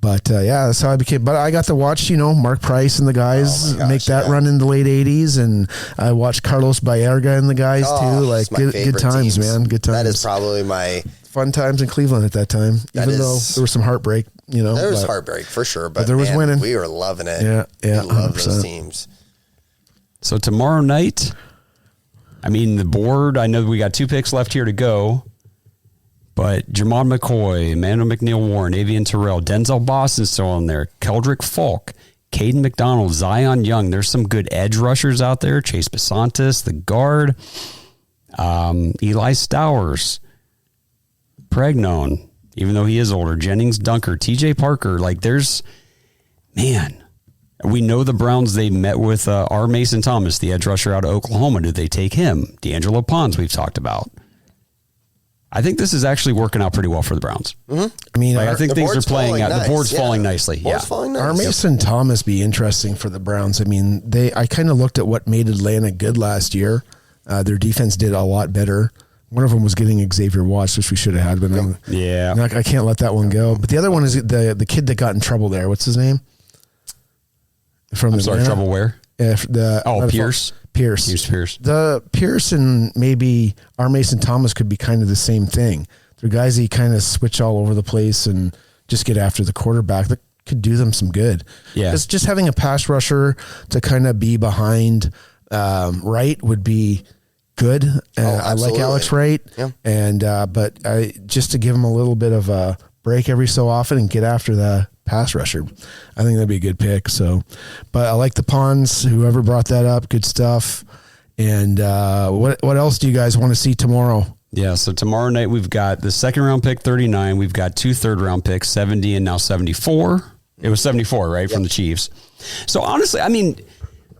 But, that's how I became. But I got to watch, Mark Price and the guys make that run in the late 80s. And I watched Carlos Baerga and the guys, too. Good times, teams. Man. Good times. That is probably my... Fun times in Cleveland at that time. Even though there was some heartbreak, There was heartbreak, for sure. But there was winning. We were loving it. Yeah. We love those teams. So tomorrow night, the board, I know we got 2 picks left here to go. But Jermon McCoy, Emmanuel McNeil-Warren, Avian Terrell, Denzel Boston's still on there, Keldrick Falk, Caden McDonald, Zion Young. There's some good edge rushers out there. Chase Besantis, the guard, Eli Stowers, Pregnon, even though he is older, Jennings Dunker, TJ Parker. We know the Browns, they met with R. Mason Thomas, the edge rusher out of Oklahoma. Did they take him? D'Angelo Pons, we've talked about. I think this is actually working out pretty well for the Browns. Mm-hmm. I think things are playing out. Nice. The board's falling nicely. Falling nice. R. Mason Thomas be interesting for the Browns. I kind of looked at what made Atlanta good last year. Their defense did a lot better. One of them was getting Xavier Watts, which we should have had, but I can't let that one go. But the other one is the kid that got in trouble there. What's his name? Trouble where? Pierce. Pierce. The Pierce and maybe R. Mason Thomas could be kind of the same thing. They're guys that kind of switch all over the place and just get after the quarterback. That could do them some good. Yeah. Because just having a pass rusher to kind of be behind Wright would be good. I like Alex Wright. Yeah. And but just to give him a little bit of a break every so often and get after the pass rusher, I think that'd be a good pick. So, but I like the Pons, whoever brought that up, good stuff. And what else do you guys want to see tomorrow? Yeah, so tomorrow night we've got the 2nd round pick 39, we've got 2 3rd round picks 70 and now 74. It was 74, right, from the Chiefs. So honestly,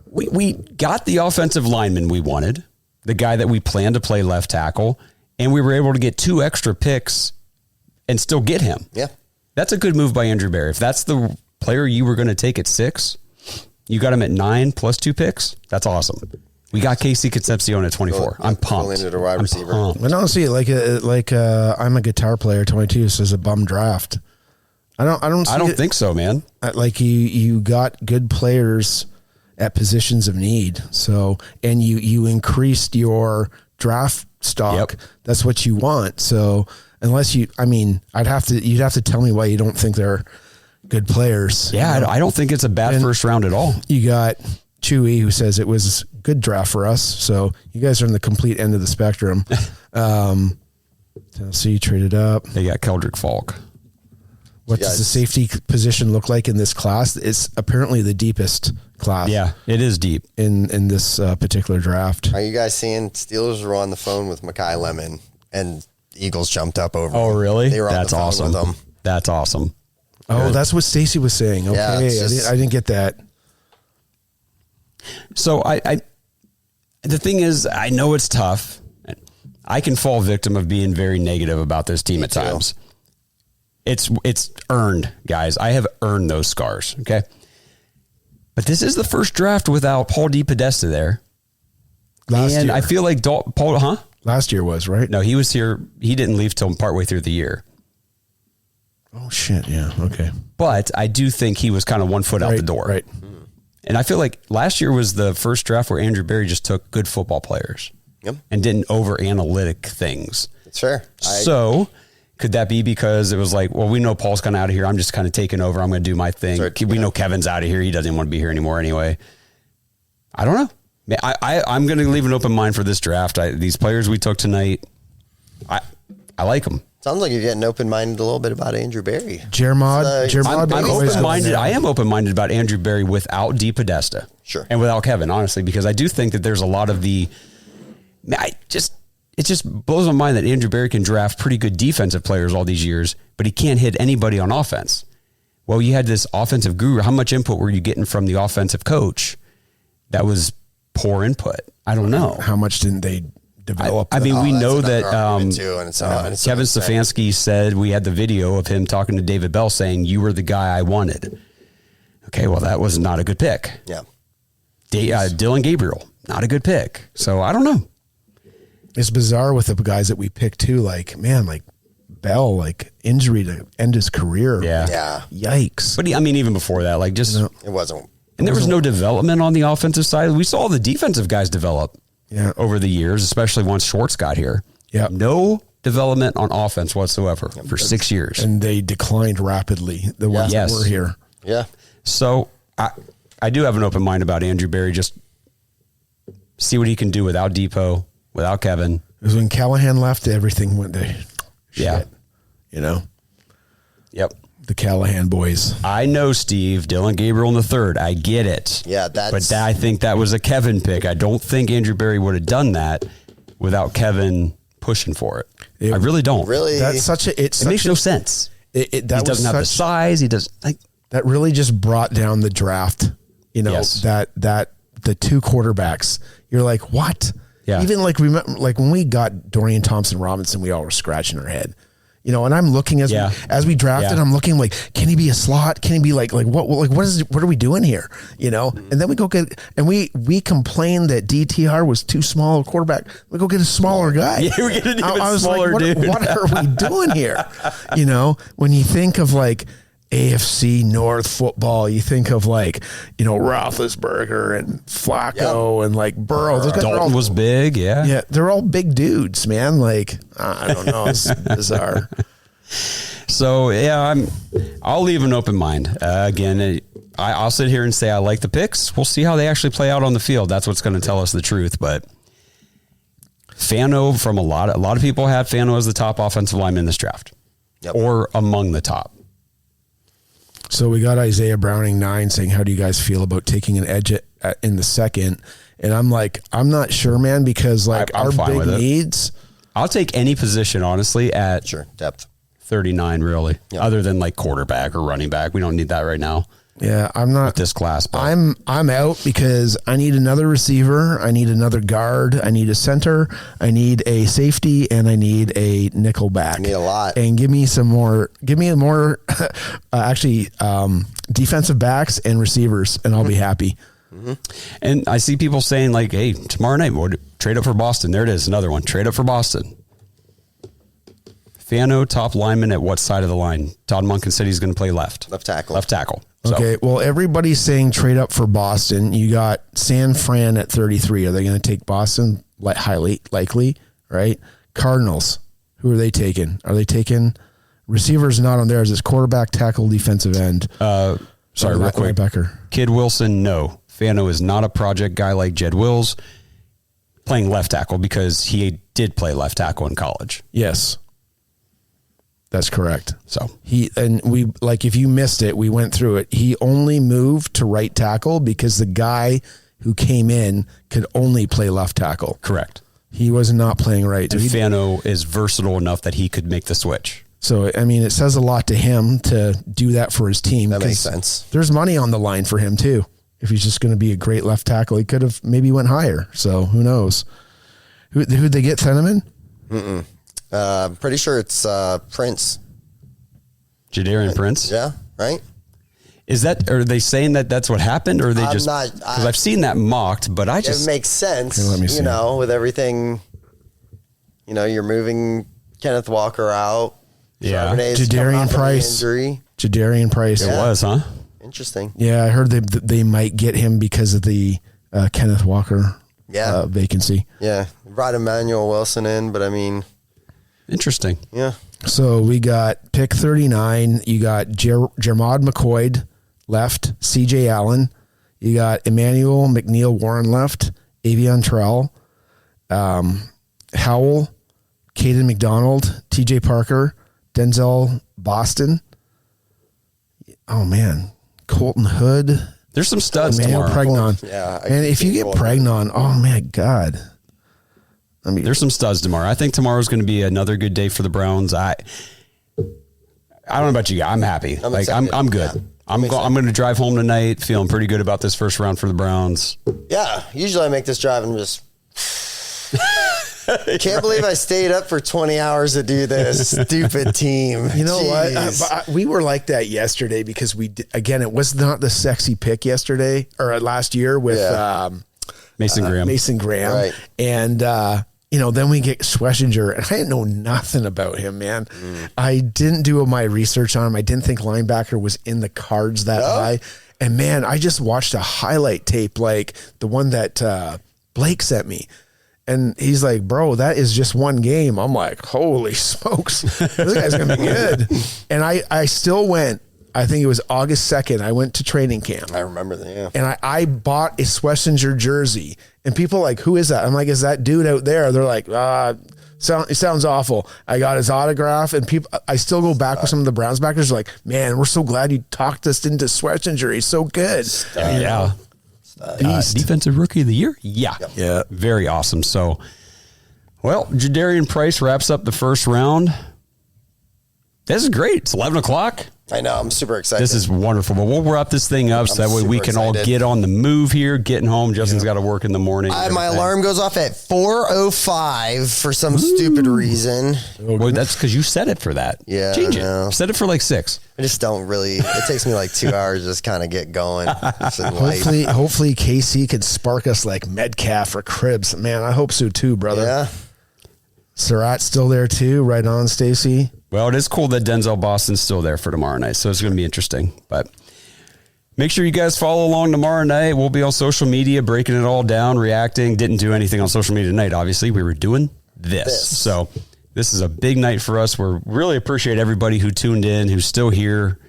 we got the offensive lineman we wanted, the guy that we planned to play left tackle, and we were able to get 2 extra picks and still get him. Yeah. That's a good move by Andrew Berry. If that's the player you were going to take at 6, you got him at 9 plus 2 picks. That's awesome. We got KC Concepcion at 24. I'm pumped. Into a wide receiver. I don't see it I'm a guitar player. 22 says a bum draft. I don't think so, man. Like you got good players at positions of need. So, and you increased your draft stock. Yep. That's what you want. So unless you'd have to tell me why you don't think they're good players. Yeah, I don't think it's a bad first round at all. You got Chewy, who says it was a good draft for us. So you guys are in the complete end of the spectrum. Tennessee traded up. They got Keldrick Falk. What does the safety position look like in this class? It's apparently the deepest class. Yeah, it is deep in this particular draft. Are you guys seeing Steelers were on the phone with Mekhi Lemon and Eagles jumped up over Oh, him. really? They were on That's the phone awesome. with them. That's awesome. Oh, Good. that's what Stacy was saying. Okay, Yeah, it's just- I didn't get that. So I the thing is, I know it's tough. I can fall victim of being very negative about this team at too. times. It's earned, guys. I have earned those scars. Okay. But this is the first draft without Paul DePodesta there. Last and year. I feel like Paul, huh? Last year was, right? No, he was here. He didn't leave till partway through the year. Oh, shit. Yeah. Okay. But I do think he was kind of one foot out the door. Right. And I feel like last year was the first draft where Andrew Berry just took good football players and didn't over analytic things. It's fair. So could that be because it was like, well, we know Paul's kind of out of here. I'm just kind of taking over. I'm going to do my thing. Right. We know Kevin's out of here. He doesn't want to be here anymore anyway. I don't know. I'm going to leave an open mind for this draft. These players we took tonight, I like them. Sounds like you're getting open-minded a little bit about Andrew Berry. I'm open-minded. I am open-minded about Andrew Berry without DePodesta. Sure. And without Kevin, honestly, because I do think that there's a lot of it just blows my mind that Andrew Berry can draft pretty good defensive players all these years, but he can't hit anybody on offense. Well, you had this offensive guru. How much input were you getting from the offensive coach? That was poor input. I don't know. How much didn't they develop? I mean, we know that Kevin Stefanski said, we had the video of him talking to David Bell saying, you were the guy I wanted. Okay, well, that was not a good pick. Yeah. Dylan Gabriel, not a good pick. So I don't know. It's bizarre with the guys that we picked too. Like, man, like Bell, like injury to end his career. Yeah. Yikes. But even before that, like just, It wasn't. and there was no development on the offensive side. We saw the defensive guys develop over the years, especially once Schwartz got here. Yeah. No development on offense whatsoever for 6 years. And they declined rapidly, the ones that were here. Yeah. So I do have an open mind about Andrew Berry. Just see what he can do without Depot, without Kevin. Because when Callahan left, everything went to shit. Yeah. You know? Yep. The Callahan boys. I know, Steve. Dylan Gabriel in the third. I get it. Yeah, I think that was a Kevin pick. I don't think Andrew Berry would have done that without Kevin pushing for it. I really don't. Really? That's such a... It makes no sense. He doesn't have the size. He does like that. Really just brought down the draft. You know, that the two quarterbacks. You're like, what? Yeah. Even like when we got Dorian Thompson-Robinson, we all were scratching our head. You know, and I'm looking as we drafted, I'm looking like, can he be a slot? Can he be what are we doing here? You know, and then we go get, and we complained that DTR was too small a quarterback. We go get a smaller guy. Yeah, we're getting even smaller dude. What are we doing here? You know, when you think of like AFC North football, you think of like, you know, Roethlisberger and Flacco and like Burrow. Those guys Dalton was big. Yeah. Yeah. They're all big dudes, man. Like, I don't know. It's bizarre. So yeah, I'll leave an open mind. Again, I'll sit here and say I like the picks. We'll see how they actually play out on the field. That's what's going to tell us the truth. But Fano, from a lot of people had Fano as the top offensive lineman in this draft, or among the top. So we got Isaiah Browning 9 saying, how do you guys feel about taking an edge in the second? And I'm like, I'm not sure, man, because like I'm our fine big with it. needs. I'll take any position, honestly, at depth 39, really, other than like quarterback or running back. We don't need that right now. Yeah, I'm not with this class. But I'm out because I need another receiver. I need another guard. I need a center. I need a safety, and I need a nickel back. I need a lot. And give me more defensive backs and receivers, and I'll be happy. Mm-hmm. And I see people saying like, hey, tomorrow night, we'll trade up for Boston. There it is. Another one. Trade up for Boston. Fano, top lineman at what side of the line? Todd Monken said he's going to play left. Left tackle. Left tackle. So, okay, well, everybody's saying trade up for Boston. You got San Fran at 33. Are they going to take Boston? Highly likely, right? Cardinals. Who are they taking? Are they taking Receiver's not on theirs. It's quarterback, tackle, defensive end. Sorry, real quick. Linebacker. Kid Wilson, no. Fano is not a project guy like Jed Wills playing left tackle because he did play left tackle in college. Yes. That's correct. So if you missed it, we went through it. He only moved to right tackle because the guy who came in could only play left tackle. Correct. He was not playing right. And Fano is versatile enough that he could make the switch. So, I mean, it says a lot to him to do that for his team. That makes sense. There's money on the line for him, too. If he's just going to be a great left tackle, he could have maybe went higher. So, who knows? Who'd they get, Thieneman? I'm pretty sure it's Prince. Jadarian Prince? Yeah, right? Are they saying that that's what happened, or are they I'm just not- because I've seen that mocked, but I just It makes sense, Let me see. with everything. You're moving Kenneth Walker out. Yeah. Charbonnet's Jadarian coming off of an Price. injury. Jadarian Price. it was, huh? Interesting. Yeah, I heard they might get him because of the Kenneth Walker Yeah. vacancy. Yeah. Brought Emmanuel Wilson in, but I mean, Interesting. yeah. So we got pick 39. You got Jermod McCoy left, CJ Allen. You got Emmanuel McNeil Warren left, Avion Trell, Howell, Caden McDonald, TJ Parker, Denzel Boston. Oh man, Colton Hood. There's some studs Emmanuel tomorrow. Pregnon. Yeah, And if you get Pregnon, oh my God. I mean, There's some studs tomorrow. I think tomorrow's going to be another good day for the Browns. I don't know about you guys. I'm happy. I'm I'm excited. good. Yeah. I'm going to drive home tonight feeling pretty good about this first round for the Browns. Yeah. Usually I make this drive and just. Can't believe I stayed up for 20 hours to do this stupid team. you know Jeez. what? We were like that yesterday because again, it was not the sexy pick yesterday or last year with Mason Graham. Mason Graham. Right. And, then we get Schlesinger, and I didn't know nothing about him, man. I didn't do my research on him. I didn't think linebacker was in the cards that high. And, man, I just watched a highlight tape like the one that Blake sent me. And he's like, bro, that is just one game. I'm like, holy smokes. This guy's going to be good. And I still went. I think it was August 2nd. I went to training camp. I remember that, yeah. And I bought a Schlesinger jersey. And people are like, who is that? I'm like, is that dude out there? They're like, it sounds awful. I got his autograph. And I still go back with some of the Browns backers. Like, man, we're so glad you talked us into Schlesinger. He's so good. Yeah. Defensive Rookie of the Year? Yeah. Yeah. Very awesome. So, well, Jadarian Price wraps up the first round. This is great. It's 11 o'clock. I know. I'm super excited. This is wonderful. But we'll wrap this thing up so that way we super can all excited. get on the move here, getting home. Justin's got to work in the morning. My alarm goes off at 4:05 for some stupid reason. Well, that's because you set it for that. Yeah, Change I know. it. Set it for like 6. I just don't really. It takes me like 2 hours to just kind of get going. Just in life. Hopefully KC could spark us like Metcalf or Cribs. Man, I hope so too, brother. Yeah. Surratt's still there too. Right on, Stacy. Well, it is cool that Denzel Boston's still there for tomorrow night, so it's going to be interesting. But make sure you guys follow along tomorrow night. We'll be on social media, breaking it all down, reacting. Didn't do anything on social media tonight, obviously. We were doing this. So this is a big night for us. We really appreciate everybody who tuned in, who's still here,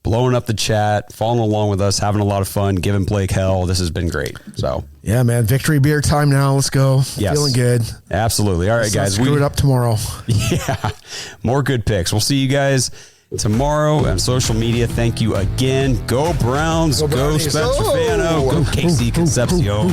blowing up the chat, following along with us, having a lot of fun, giving Blake hell. This has been great. So Yeah, man. Victory beer time now. Let's go. Yes. Feeling good. absolutely. All right, Let's guys. not screw it up tomorrow. Yeah, more good picks. We'll see you guys tomorrow on social media. Thank you again. Go Browns. Go Brownies. Spencer Fano. Go KC Concepcion.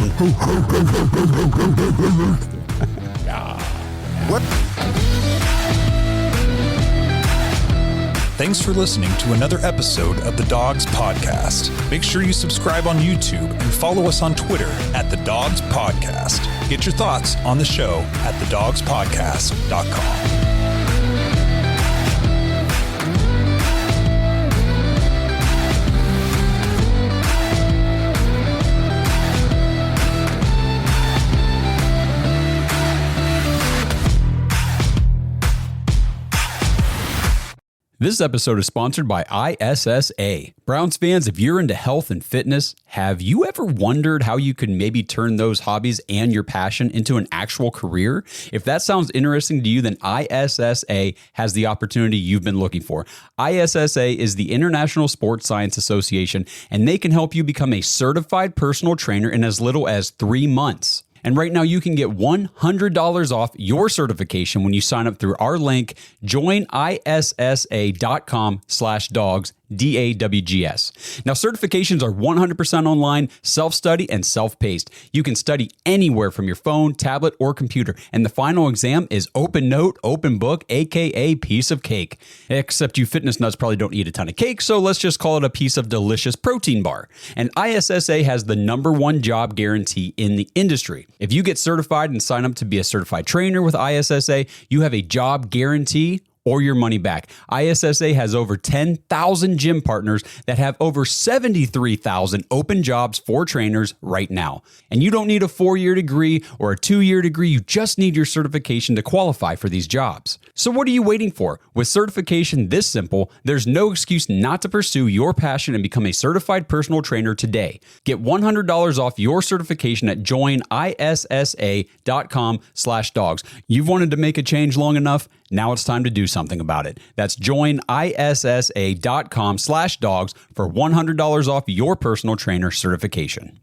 Thanks for listening to another episode of the Dogs Podcast. Make sure you subscribe on YouTube and follow us on Twitter at the Dogs Podcast. Get your thoughts on the show at thedogspodcast.com. This episode is sponsored by ISSA. Browns fans, if you're into health and fitness, have you ever wondered how you could maybe turn those hobbies and your passion into an actual career? If that sounds interesting to you, then ISSA has the opportunity you've been looking for. ISSA is the International Sports Science Association, and they can help you become a certified personal trainer in as little as 3 months. And right now you can get $100 off your certification when you sign up through our link, joinissa.com/dogs, DAWGS. Now, certifications are 100% online, self-study, and self-paced. You can study anywhere from your phone, tablet, or computer. And the final exam is open note, open book, aka piece of cake. Except you fitness nuts probably don't eat a ton of cake, so let's just call it a piece of delicious protein bar. And ISSA has the #1 job guarantee in the industry. If you get certified and sign up to be a certified trainer with ISSA, you have a job guarantee or your money back. ISSA has over 10,000 gym partners that have over 73,000 open jobs for trainers right now. And you don't need a 4-year degree or a 2-year degree. You just need your certification to qualify for these jobs. So what are you waiting for? With certification this simple, there's no excuse not to pursue your passion and become a certified personal trainer today. Get $100 off your certification at joinissa.com/dogs. You've wanted to make a change long enough. Now it's time to do something about it. That's joinissa.com/dogs for $100 off your personal trainer certification.